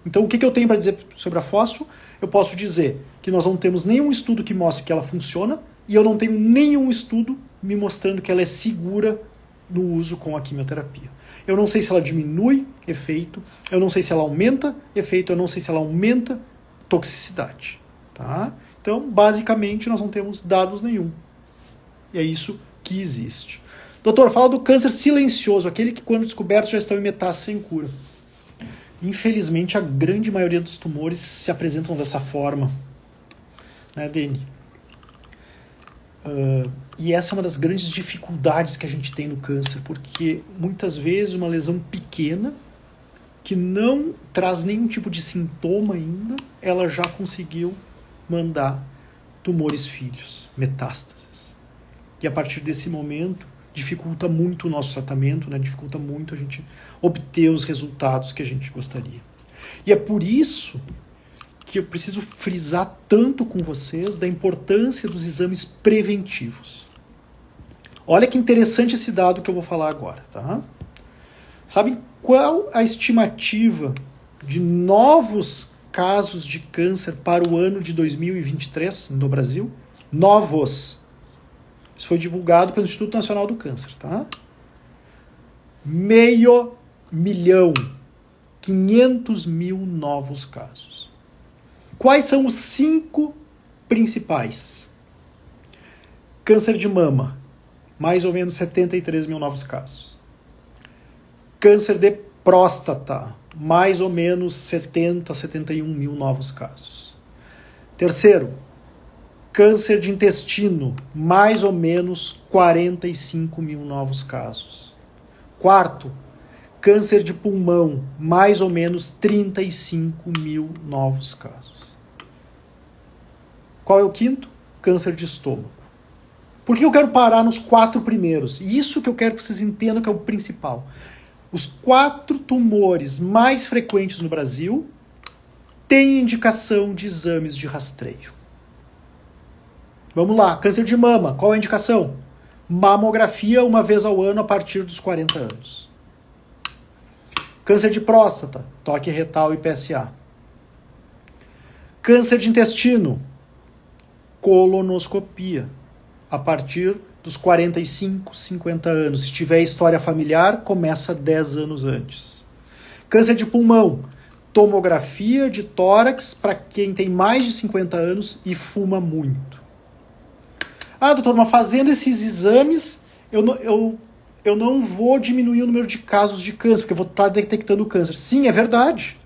Então, o que eu tenho para dizer sobre a fósforo? Eu posso dizer que nós não temos nenhum estudo que mostre que ela funciona, e eu não tenho nenhum estudo me mostrando que ela é segura no uso com a quimioterapia. Eu não sei se ela diminui efeito, eu não sei se ela aumenta efeito, eu não sei se ela aumenta toxicidade. Tá? Então, basicamente, nós não temos dados nenhum. E é isso que existe. Doutor, fala do câncer silencioso, aquele que, quando descoberto, já estão em metástase sem cura. Infelizmente, a grande maioria dos tumores se apresentam dessa forma. Né, Deni? E essa é uma das grandes dificuldades que a gente tem no câncer, porque muitas vezes uma lesão pequena, que não traz nenhum tipo de sintoma ainda, ela já conseguiu mandar tumores filhos, metástases. E a partir desse momento, dificulta muito o nosso tratamento, né? Dificulta muito a gente obter os resultados que a gente gostaria. E é por isso que eu preciso frisar tanto com vocês da importância dos exames preventivos. Olha que interessante esse dado que eu vou falar agora, tá? Sabem qual a estimativa de novos casos de câncer para o ano de 2023 no Brasil? Novos. Isso foi divulgado pelo Instituto Nacional do Câncer, tá? 500.000, 500.000 novos casos. Quais são os 5 principais? Câncer de mama, mais ou menos 73.000 novos casos. Câncer de próstata, mais ou menos 71.000 novos casos. Terceiro, câncer de intestino, mais ou menos 45.000 novos casos. Quarto, câncer de pulmão, mais ou menos 35.000 novos casos. Qual é o quinto? Câncer de estômago. Por que eu quero parar nos 4 primeiros? Isso que eu quero que vocês entendam que é o principal. Os 4 tumores mais frequentes no Brasil têm indicação de exames de rastreio. Vamos lá, câncer de mama, qual é a indicação? Mamografia 1 vez ao ano a partir dos 40 anos. Câncer de próstata, toque retal e PSA. Câncer de intestino, colonoscopia, a partir dos 45, 50 anos. Se tiver história familiar, começa 10 anos antes. Câncer de pulmão, tomografia de tórax para quem tem mais de 50 anos e fuma muito. Ah, doutor, mas fazendo esses exames, eu não vou diminuir o número de casos de câncer, porque eu vou estar detectando o câncer. Sim, é verdade.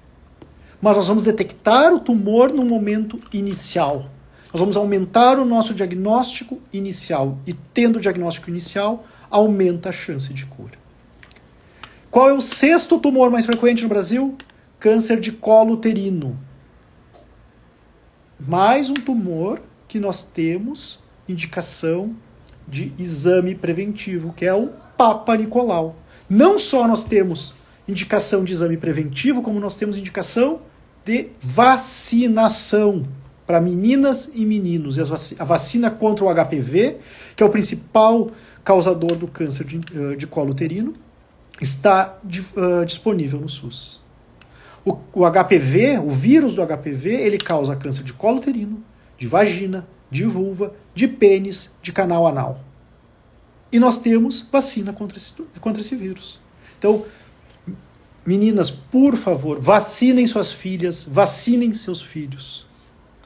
Mas nós vamos detectar o tumor no momento inicial. Nós vamos aumentar o nosso diagnóstico inicial. E tendo o diagnóstico inicial, aumenta a chance de cura. Qual é o 6º tumor mais frequente no Brasil? Câncer de colo uterino. Mais um tumor que nós temos indicação de exame preventivo, que é o Papa Nicolau. Não só nós temos indicação de exame preventivo, como nós temos indicação de vacinação para meninas e meninos. E a vacina contra o HPV, que é o principal causador do câncer de colo uterino, está disponível no SUS. O HPV, o vírus do HPV, ele causa câncer de colo uterino, de vagina, de vulva, de pênis, de canal anal. E nós temos vacina contra esse vírus. Então, meninas, por favor, vacinem suas filhas, vacinem seus filhos.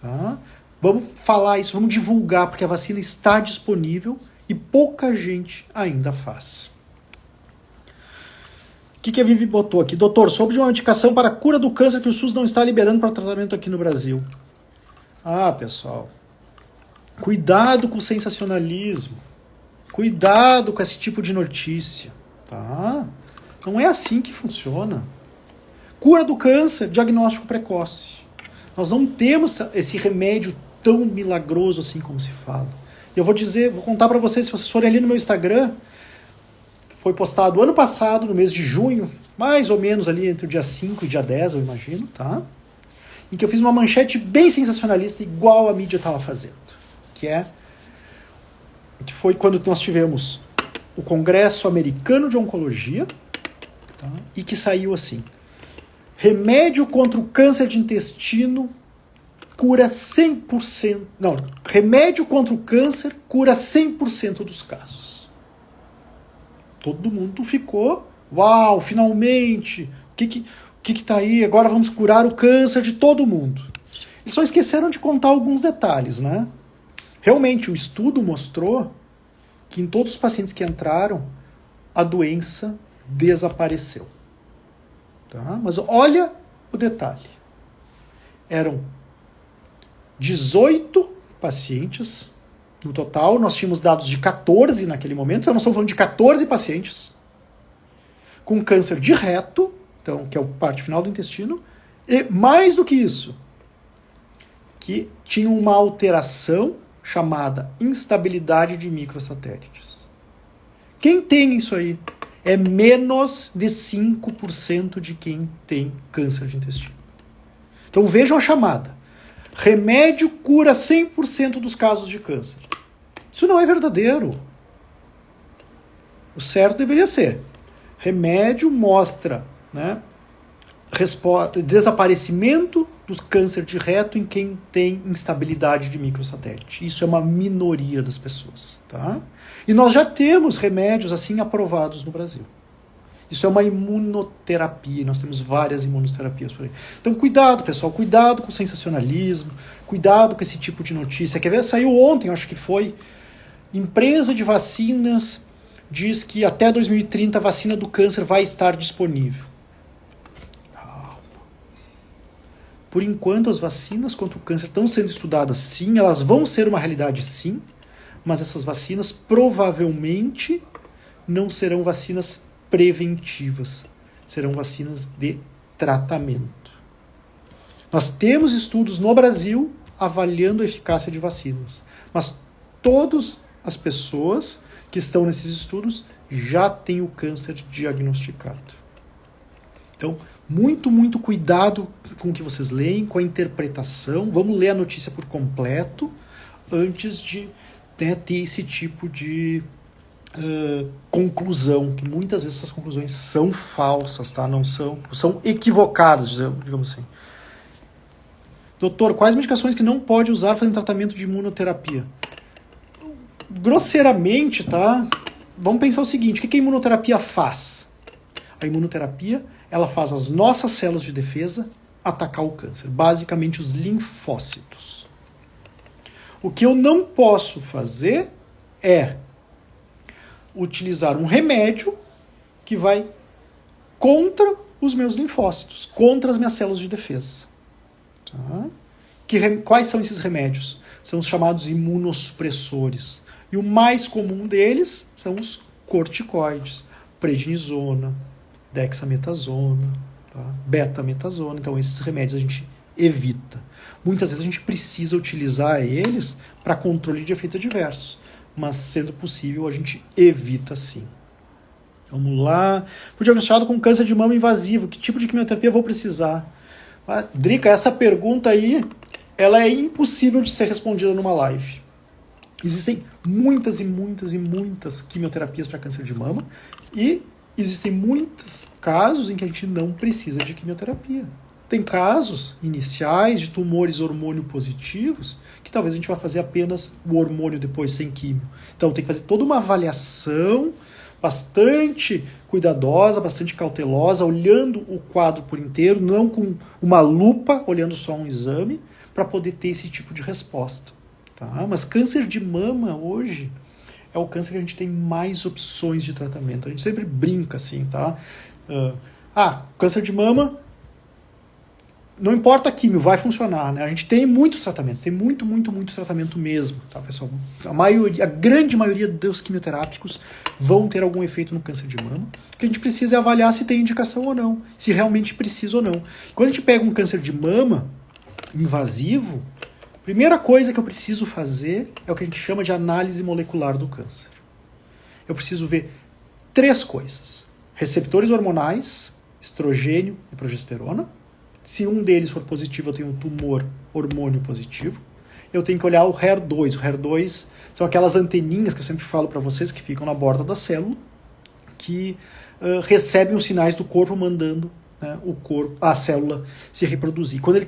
Tá? Vamos falar isso, vamos divulgar, porque a vacina está disponível e pouca gente ainda faz. O que a Vivi botou aqui? Doutor, sobre uma medicação para a cura do câncer que o SUS não está liberando para tratamento aqui no Brasil. Ah, pessoal, cuidado com o sensacionalismo. Cuidado com esse tipo de notícia. Tá? Não é assim que funciona. Cura do câncer, diagnóstico precoce. Nós não temos esse remédio tão milagroso assim como se fala. Eu vou contar para vocês, se vocês forem ali no meu Instagram, foi postado ano passado, no mês de junho, mais ou menos ali entre o dia 5 e dia 10, eu imagino, tá? Em que eu fiz uma manchete bem sensacionalista, igual a mídia estava fazendo. Que foi quando nós tivemos o Congresso Americano de Oncologia, tá? E que saiu assim: remédio contra o câncer de intestino cura 100%. Não, remédio contra o câncer cura 100% dos casos. Todo mundo ficou, uau, finalmente, o que tá aí? Agora vamos curar o câncer de todo mundo. Eles só esqueceram de contar alguns detalhes, né? Realmente, o estudo mostrou que em todos os pacientes que entraram, a doença desapareceu. Tá? Mas olha o detalhe. Eram 18 pacientes no total. Nós tínhamos dados de 14 naquele momento. Então nós estamos falando de 14 pacientes com câncer de reto, então, que é a parte final do intestino. E mais do que isso, que tinham uma alteração chamada instabilidade de microsatélites. Quem tem isso aí? É menos de 5% de quem tem câncer de intestino. Então vejam a chamada. Remédio cura 100% dos casos de câncer. Isso não é verdadeiro. O certo deveria ser: remédio mostra, né, desaparecimento do câncer de reto em quem tem instabilidade de microsatélite. Isso é uma minoria das pessoas. Tá? E nós já temos remédios assim aprovados no Brasil. Isso é uma imunoterapia, nós temos várias imunoterapias por aí. Então cuidado, pessoal, cuidado com o sensacionalismo, cuidado com esse tipo de notícia. Quer ver? Saiu ontem, acho que foi, empresa de vacinas diz que até 2030 a vacina do câncer vai estar disponível. Por enquanto, as vacinas contra o câncer estão sendo estudadas, sim, elas vão ser uma realidade, sim, mas essas vacinas provavelmente não serão vacinas preventivas, serão vacinas de tratamento. Nós temos estudos no Brasil avaliando a eficácia de vacinas, mas todas as pessoas que estão nesses estudos já têm o câncer diagnosticado. Então, muito cuidado com o que vocês leem, com a interpretação. Vamos ler a notícia por completo antes de, né, ter esse tipo de conclusão, que muitas vezes essas conclusões são falsas, tá? Não são equivocadas, digamos assim. Doutor, quais medicações que não pode usar fazendo tratamento de imunoterapia? Grosseiramente, tá? Vamos pensar o seguinte: o que a imunoterapia faz? A imunoterapia, ela faz as nossas células de defesa atacar o câncer, basicamente os linfócitos. O que eu não posso fazer é utilizar um remédio que vai contra os meus linfócitos, contra as minhas células de defesa. Tá? Quais são esses remédios? São os chamados imunossupressores. E o mais comum deles são os corticoides, prednisona, dexametasona, tá? Betametasona. Então esses remédios a gente evita. Muitas vezes a gente precisa utilizar eles para controle de efeitos adversos, mas sendo possível a gente evita sim. Vamos lá. Fui diagnosticado com câncer de mama invasivo. Que tipo de quimioterapia eu vou precisar? Drica, essa pergunta aí, ela é impossível de ser respondida numa live. Existem muitas quimioterapias para câncer de mama e existem muitos casos em que a gente não precisa de quimioterapia. Tem casos iniciais de tumores hormônio positivos que talvez a gente vá fazer apenas o hormônio depois sem quimio. Então tem que fazer toda uma avaliação bastante cuidadosa, bastante cautelosa, olhando o quadro por inteiro, não com uma lupa, olhando só um exame, para poder ter esse tipo de resposta. Tá? Mas câncer de mama hoje é o câncer que a gente tem mais opções de tratamento. A gente sempre brinca assim, tá? Câncer de mama, não importa a químio, vai funcionar, né? A gente tem muitos tratamentos, tem muito tratamento mesmo, tá, pessoal? A grande maioria dos quimioterápicos vão ter algum efeito no câncer de mama. O que a gente precisa é avaliar se tem indicação ou não, se realmente precisa ou não. Quando a gente pega um câncer de mama invasivo, a primeira coisa que eu preciso fazer é o que a gente chama de análise molecular do câncer. Eu preciso ver 3 coisas: receptores hormonais, estrogênio e progesterona. Se um deles for positivo, eu tenho um tumor hormônio positivo. Eu tenho que olhar o HER2. O HER2 são aquelas anteninhas que eu sempre falo para vocês, que ficam na borda da célula, que recebem os sinais do corpo mandando, né, a célula se reproduzir. Quando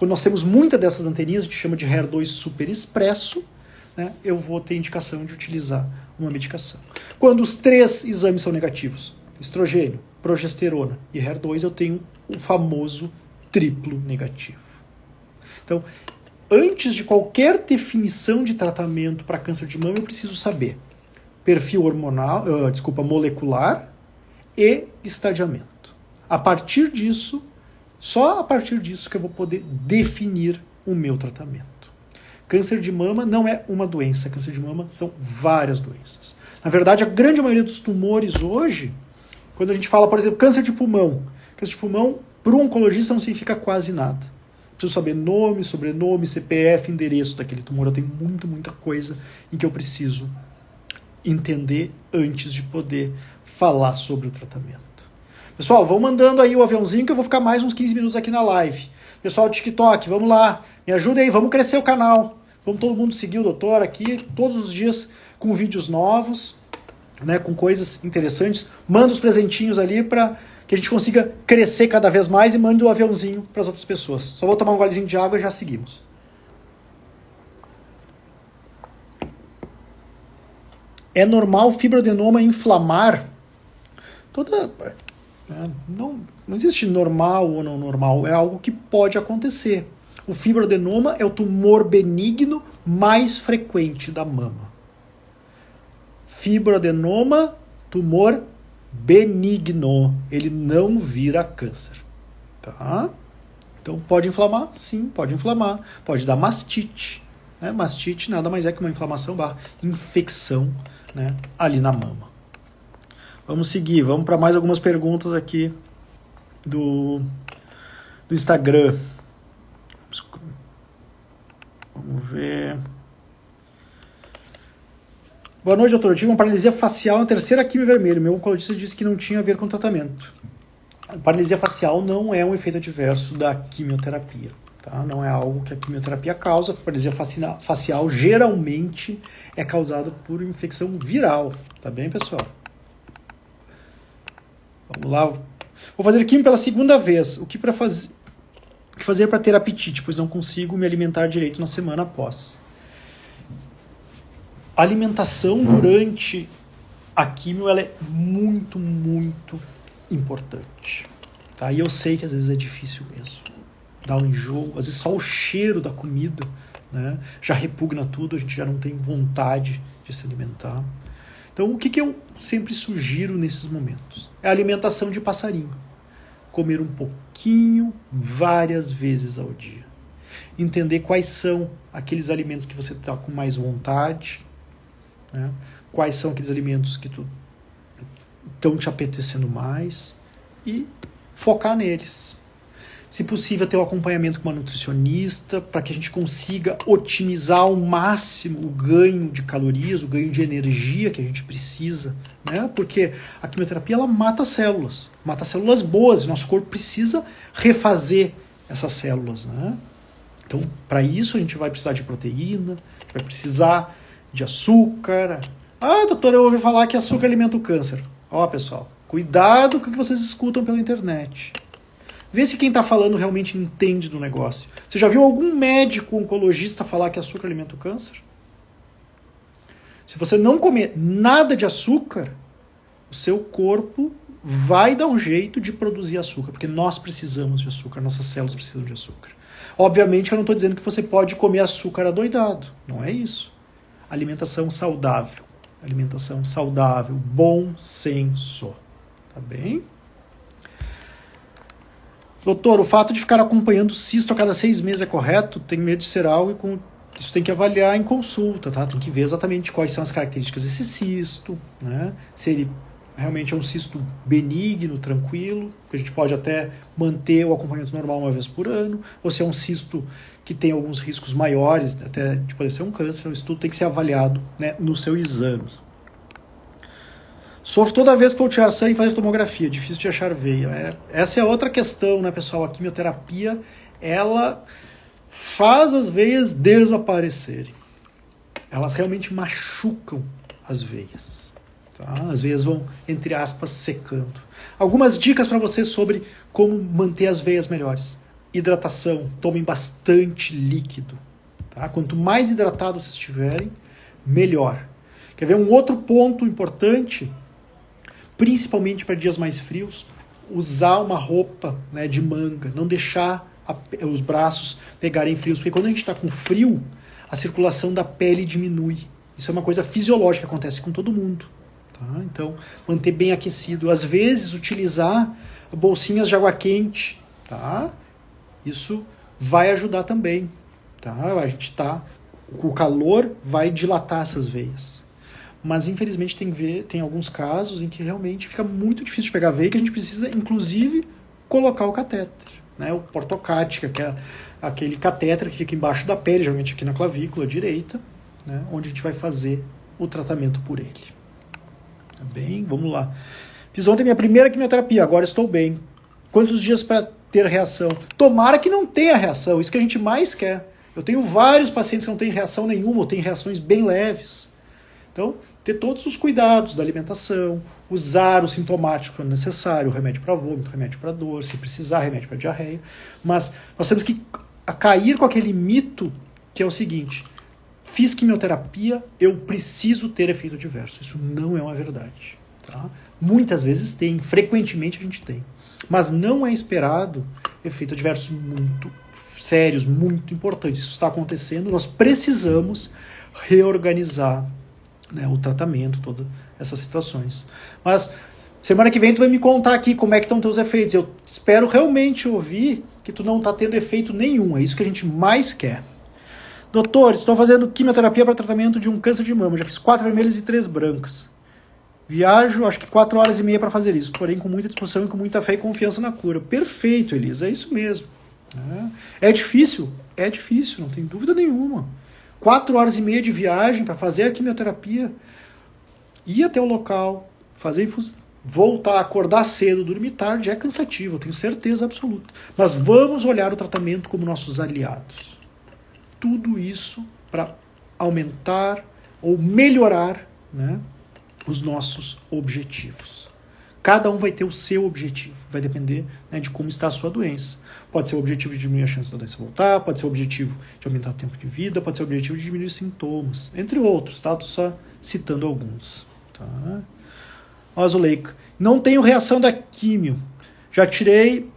nós temos muitas dessas anteninhas, a gente chama de HER2 superexpresso, né, eu vou ter indicação de utilizar uma medicação. Quando os 3 exames são negativos, estrogênio, progesterona e HER2, eu tenho o famoso triplo negativo. Então, antes de qualquer definição de tratamento para câncer de mama, eu preciso saber perfil molecular e estadiamento. A partir disso, só a partir disso que eu vou poder definir o meu tratamento. Câncer de mama não é uma doença, câncer de mama são várias doenças. Na verdade, a grande maioria dos tumores hoje, quando a gente fala, por exemplo, câncer de pulmão, para um oncologista não significa quase nada. Preciso saber nome, sobrenome, CPF, endereço daquele tumor. Eu tenho muita coisa em que eu preciso entender antes de poder falar sobre o tratamento. Pessoal, vão mandando aí o aviãozinho que eu vou ficar mais uns 15 minutos aqui na live. Pessoal do TikTok, vamos lá. Me ajudem aí, vamos crescer o canal. Vamos todo mundo seguir o doutor aqui, todos os dias com vídeos novos, né, com coisas interessantes. Manda os presentinhos ali para que a gente consiga crescer cada vez mais e mande o aviãozinho para as outras pessoas. Só vou tomar um golezinho de água e já seguimos. É normal fibroadenoma inflamar? Não existe normal ou não normal, é algo que pode acontecer. O fibroadenoma é o tumor benigno mais frequente da mama. Fibroadenoma, tumor benigno, ele não vira câncer, tá? Então pode inflamar? Sim, pode inflamar. Pode dar mastite, né? Mastite nada mais é que uma inflamação infecção, né, ali na mama. Vamos seguir, vamos para mais algumas perguntas aqui do Instagram. Vamos ver. Boa noite, doutor. Eu tive uma paralisia facial na terceira quimio vermelho. Meu oncologista disse que não tinha a ver com tratamento. A paralisia facial não é um efeito adverso da quimioterapia. Tá? Não é algo que a quimioterapia causa. A paralisia facial geralmente é causada por infecção viral. Tá bem, pessoal? Vamos lá. Vou fazer quimio pela segunda vez. O que fazer para ter apetite, pois não consigo me alimentar direito na semana após? A alimentação durante a quimio ela é muito, muito importante. Tá? E eu sei que às vezes é difícil mesmo. Dá um enjoo, às vezes só o cheiro da comida, né, já repugna tudo, a gente já não tem vontade de se alimentar. Então o que eu sempre sugiro nesses momentos? É a alimentação de passarinho. Comer um pouquinho várias vezes ao dia. Entender quais são aqueles alimentos que você está com mais vontade, né? Quais são aqueles alimentos que estão te apetecendo mais e focar neles. Se possível, ter um acompanhamento com uma nutricionista para que a gente consiga otimizar ao máximo o ganho de calorias, o ganho de energia que a gente precisa, né? Porque a quimioterapia ela mata células boas, e nosso corpo precisa refazer essas células, né? Então, para isso a gente vai precisar de proteína, a gente vai precisar de açúcar. Ah, doutor, eu ouvi falar que açúcar alimenta o câncer. Ó, pessoal, cuidado com o que vocês escutam pela internet. Vê se quem está falando realmente entende do negócio. Você já viu algum médico oncologista falar que açúcar alimenta o câncer? Se você não comer nada de açúcar, o seu corpo vai dar um jeito de produzir açúcar, porque nós precisamos de açúcar, nossas células precisam de açúcar. Obviamente eu não estou dizendo que você pode comer açúcar adoidado, não é isso. Alimentação saudável, bom senso, tá bem? Doutor, o fato de ficar acompanhando o cisto a cada 6 meses é correto? Tenho medo de ser algo e isso tem que avaliar em consulta, tá? Tem que ver exatamente quais são as características desse cisto, né? Se ele realmente é um cisto benigno, tranquilo, que a gente pode até manter o acompanhamento normal uma vez por ano, ou se é um cisto que tem alguns riscos maiores, até de poder ser um câncer, isso tudo tem que ser avaliado, né, no seu exame. Sofro toda vez que vou tirar sangue e fazer tomografia, difícil de achar veia. Essa é outra questão, né, pessoal? A quimioterapia, ela faz as veias desaparecerem. Elas realmente machucam as veias. Tá? As veias vão, entre aspas, secando. Algumas dicas para vocês sobre como manter as veias melhores. Hidratação, tomem bastante líquido. Tá? Quanto mais hidratados vocês estiverem, melhor. Quer ver um outro ponto importante? Principalmente para dias mais frios, usar uma roupa, né, de manga, não deixar os braços pegarem frios, porque quando a gente está com frio, a circulação da pele diminui. Isso é uma coisa fisiológica que acontece com todo mundo. Tá? Então, manter bem aquecido. Às vezes, utilizar bolsinhas de água quente. Tá? Isso vai ajudar também. Tá? O calor vai dilatar essas veias. Mas, infelizmente, tem alguns casos em que realmente fica muito difícil de pegar veia, que a gente precisa, inclusive, colocar o catéter. Né? O portocática, que é aquele catéter que fica embaixo da pele, geralmente aqui na clavícula direita, né? Onde a gente vai fazer o tratamento por ele. Tá bem? Vamos lá. Fiz ontem minha primeira quimioterapia, agora estou bem. Quantos dias para ter reação? Tomara que não tenha reação, isso que a gente mais quer. Eu tenho vários pacientes que não têm reação nenhuma, ou têm reações bem leves. Então, ter todos os cuidados da alimentação, usar o sintomático quando necessário, o remédio para vômito, remédio para dor, se precisar, remédio para diarreia. Mas nós temos que cair com aquele mito que é o seguinte: fiz quimioterapia, eu preciso ter efeito adverso. Isso não é uma verdade. Tá? Muitas vezes tem, frequentemente a gente tem. Mas não é esperado efeitos adversos muito sérios, muito importantes. Isso está acontecendo, nós precisamos reorganizar, né, o tratamento, todas essas situações. Mas semana que vem tu vai me contar aqui como é que estão teus efeitos. Eu espero realmente ouvir que tu não está tendo efeito nenhum. É isso que a gente mais quer. Doutor, estou fazendo quimioterapia para tratamento de um câncer de mama. Já fiz 4 vermelhas e 3 brancas. Viajo, acho que 4 horas e meia para fazer isso, porém com muita disposição e com muita fé e confiança na cura. Perfeito, Elisa, é isso mesmo. É difícil, não tem dúvida nenhuma. 4 horas e meia de viagem para fazer a quimioterapia, ir até o local, fazer infusão, voltar, acordar cedo, dormir tarde, é cansativo, eu tenho certeza absoluta. Mas vamos olhar o tratamento como nossos aliados. Tudo isso para aumentar ou melhorar, né, os nossos objetivos. Cada um vai ter o seu objetivo, vai depender, né, de como está a sua doença. Pode ser o objetivo de diminuir a chance da doença voltar, pode ser o objetivo de aumentar o tempo de vida, pode ser o objetivo de diminuir os sintomas, entre outros, tá? Estou só citando alguns. Tá? Ó, Zuleika, não tenho reação da químio, já tirei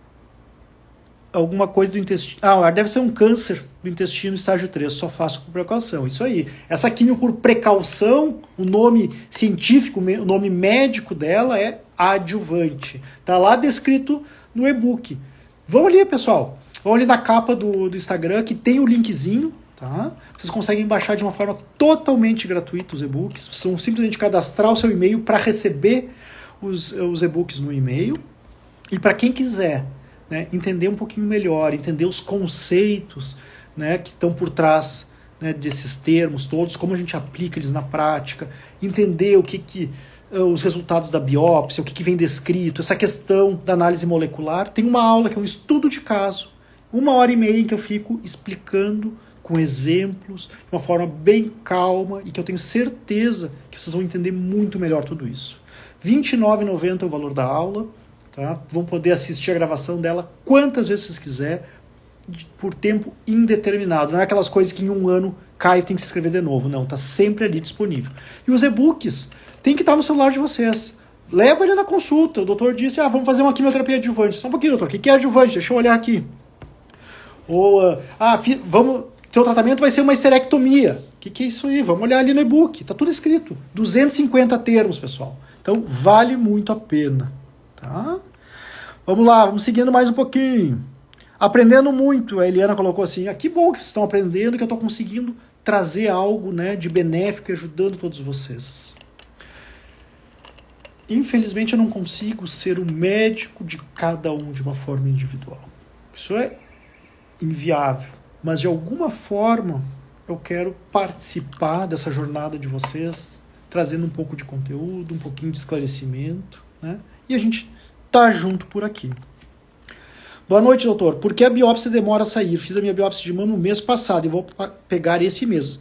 alguma coisa do intestino. Deve ser um câncer do intestino estágio 3, só faço por precaução. Isso aí. Essa quimio por precaução, o nome científico, o nome médico dela é adjuvante. Tá lá descrito no e-book. Vão ali, pessoal. Vão ali na capa do Instagram, que tem o linkzinho, tá? Vocês conseguem baixar de uma forma totalmente gratuita os e-books. São simplesmente cadastrar o seu e-mail para receber os e-books no e-mail. E para quem quiser, né, entender um pouquinho melhor, entender os conceitos, né, que estão por trás, né, desses termos todos, como a gente aplica eles na prática, entender os resultados da biópsia, o que vem descrito, essa questão da análise molecular. Tem uma aula que é um estudo de caso, 1h30 em que eu fico explicando com exemplos, de uma forma bem calma, e que eu tenho certeza que vocês vão entender muito melhor tudo isso. R$ 29,90 é o valor da aula. Tá? Vão poder assistir a gravação dela quantas vezes vocês quiser, por tempo indeterminado. Não é aquelas coisas que em um ano cai e tem que se inscrever de novo. Não, está sempre ali disponível. E os e-books tem que estar no celular de vocês. Leva ele na consulta. O doutor disse, vamos fazer uma quimioterapia adjuvante. Só um pouquinho, doutor. O que é adjuvante? Deixa eu olhar aqui. Ou, teu tratamento vai ser uma esterectomia. O que é isso aí? Vamos olhar ali no e-book. Está tudo escrito. 250 termos, pessoal. Então, vale muito a pena. Tá? Vamos lá, vamos seguindo mais um pouquinho. Aprendendo muito, a Eliana colocou assim, que bom que vocês estão aprendendo, que eu estou conseguindo trazer algo, né, de benéfico e ajudando todos vocês. Infelizmente eu não consigo ser o médico de cada um de uma forma individual. Isso é inviável. Mas de alguma forma eu quero participar dessa jornada de vocês, trazendo um pouco de conteúdo, um pouquinho de esclarecimento, né? E a gente tá junto por aqui. Boa noite, doutor. Por que a biópsia demora a sair? Fiz a minha biópsia de mama no mês passado e vou pegar esse mês.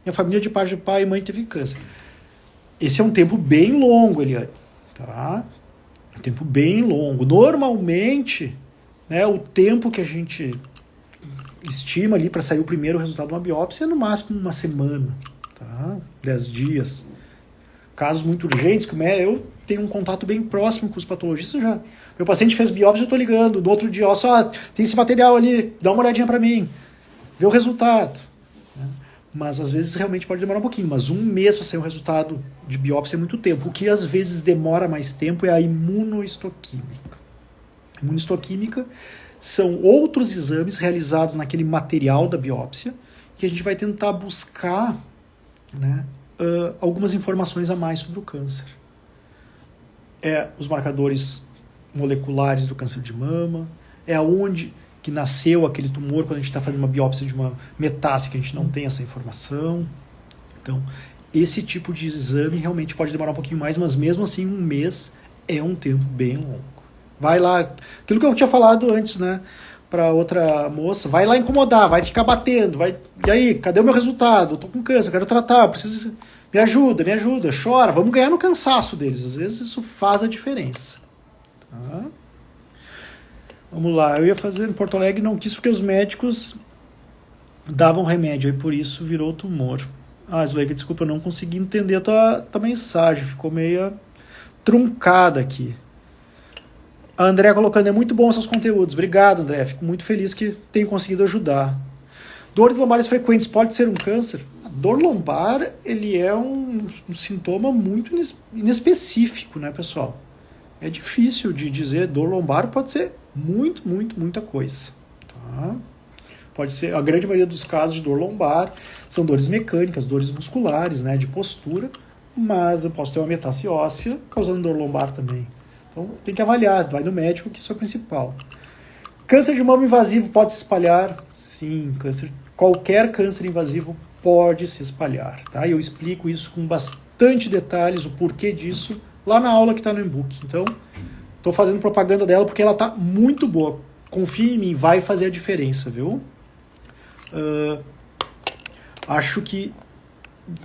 Minha família de parte de pai e mãe teve câncer. Esse é um tempo bem longo, Eliane. Tá? Um tempo bem longo. Normalmente, né, o tempo que a gente estima ali para sair o primeiro resultado de uma biópsia é no máximo uma semana. Tá? 10 dias. Casos muito urgentes, como eu tenho um contato bem próximo com os patologistas já. Meu paciente fez biópsia, eu estou ligando. No outro dia, tem esse material ali, dá uma olhadinha para mim. Vê o resultado. Mas às vezes realmente pode demorar um pouquinho. Mas um mês para sair um resultado de biópsia é muito tempo. O que às vezes demora mais tempo é a imunohistoquímica. A imunohistoquímica são outros exames realizados naquele material da biópsia que a gente vai tentar buscar, né, algumas informações a mais sobre o câncer. Os marcadores moleculares do câncer de mama, aonde que nasceu aquele tumor quando a gente está fazendo uma biópsia de uma metástase que a gente não tem essa informação. Então, esse tipo de exame realmente pode demorar um pouquinho mais, mas mesmo assim um mês é um tempo bem longo. Vai lá, aquilo que eu tinha falado antes, né, para outra moça, vai lá incomodar, vai ficar batendo, vai, e aí, cadê o meu resultado? Eu tô com câncer, quero tratar, preciso, me ajuda, chora, vamos ganhar no cansaço deles, às vezes isso faz a diferença. Tá? Vamos lá, eu ia fazer em Porto Alegre, não quis porque os médicos davam remédio, e por isso virou tumor. Ah, Zuleika, desculpa, eu não consegui entender a tua mensagem, ficou meio truncada aqui. A André colocando, é muito bom seus conteúdos. Obrigado, André. Fico muito feliz que tenho conseguido ajudar. Dores lombares frequentes pode ser um câncer? A dor lombar, ele é um sintoma muito inespecífico, né, pessoal? É difícil de dizer. Dor lombar pode ser muita coisa. Tá? Pode ser, a grande maioria dos casos de dor lombar são dores mecânicas, dores musculares, né, de postura, mas eu posso ter uma metástase óssea causando dor lombar também. Então tem que avaliar, vai no médico, que isso é o principal. Câncer de mama invasivo pode se espalhar? Sim, qualquer câncer invasivo pode se espalhar. Tá? E eu explico isso com bastante detalhes, o porquê disso, lá na aula que está no e-book. Então, estou fazendo propaganda dela porque ela está muito boa. Confie em mim, vai fazer a diferença, viu? Acho que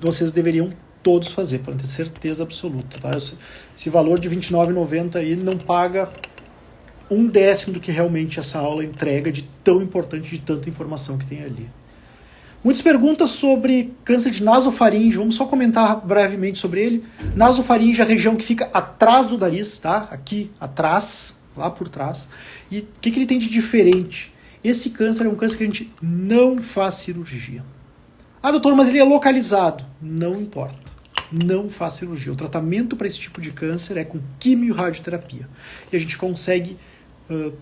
vocês deveriam todos fazer, para ter certeza absoluta. Tá? Esse valor de R$29,90 aí não paga 1/10 do que realmente essa aula entrega de tão importante, de tanta informação que tem ali. Muitas perguntas sobre câncer de nasofaringe, vamos só comentar brevemente sobre ele. Nasofaringe é a região que fica atrás do nariz, tá? Aqui atrás, lá por trás. E o que ele tem de diferente? Esse câncer é um câncer que a gente não faz cirurgia. Ah, doutor, mas ele é localizado. Não importa. Não faz cirurgia. O tratamento para esse tipo de câncer é com quimio e radioterapia. E a gente consegue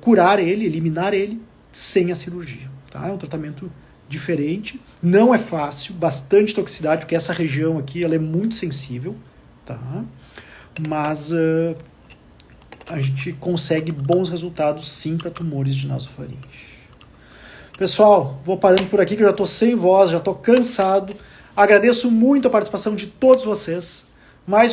curar ele, eliminar ele, sem a cirurgia. Tá? É um tratamento diferente. Não é fácil, bastante toxicidade, porque essa região aqui ela é muito sensível. Tá? Mas a gente consegue bons resultados sim para tumores de nasofaringe. Pessoal, vou parando por aqui que eu já estou sem voz, já estou cansado. Agradeço muito a participação de todos vocês. Mais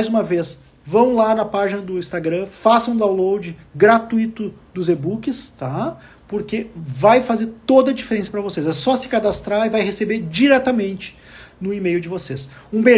uma vez, vão lá na página do Instagram, façam um download gratuito dos e-books, tá? Porque vai fazer toda a diferença para vocês. É só se cadastrar e vai receber diretamente no e-mail de vocês. Um beijo.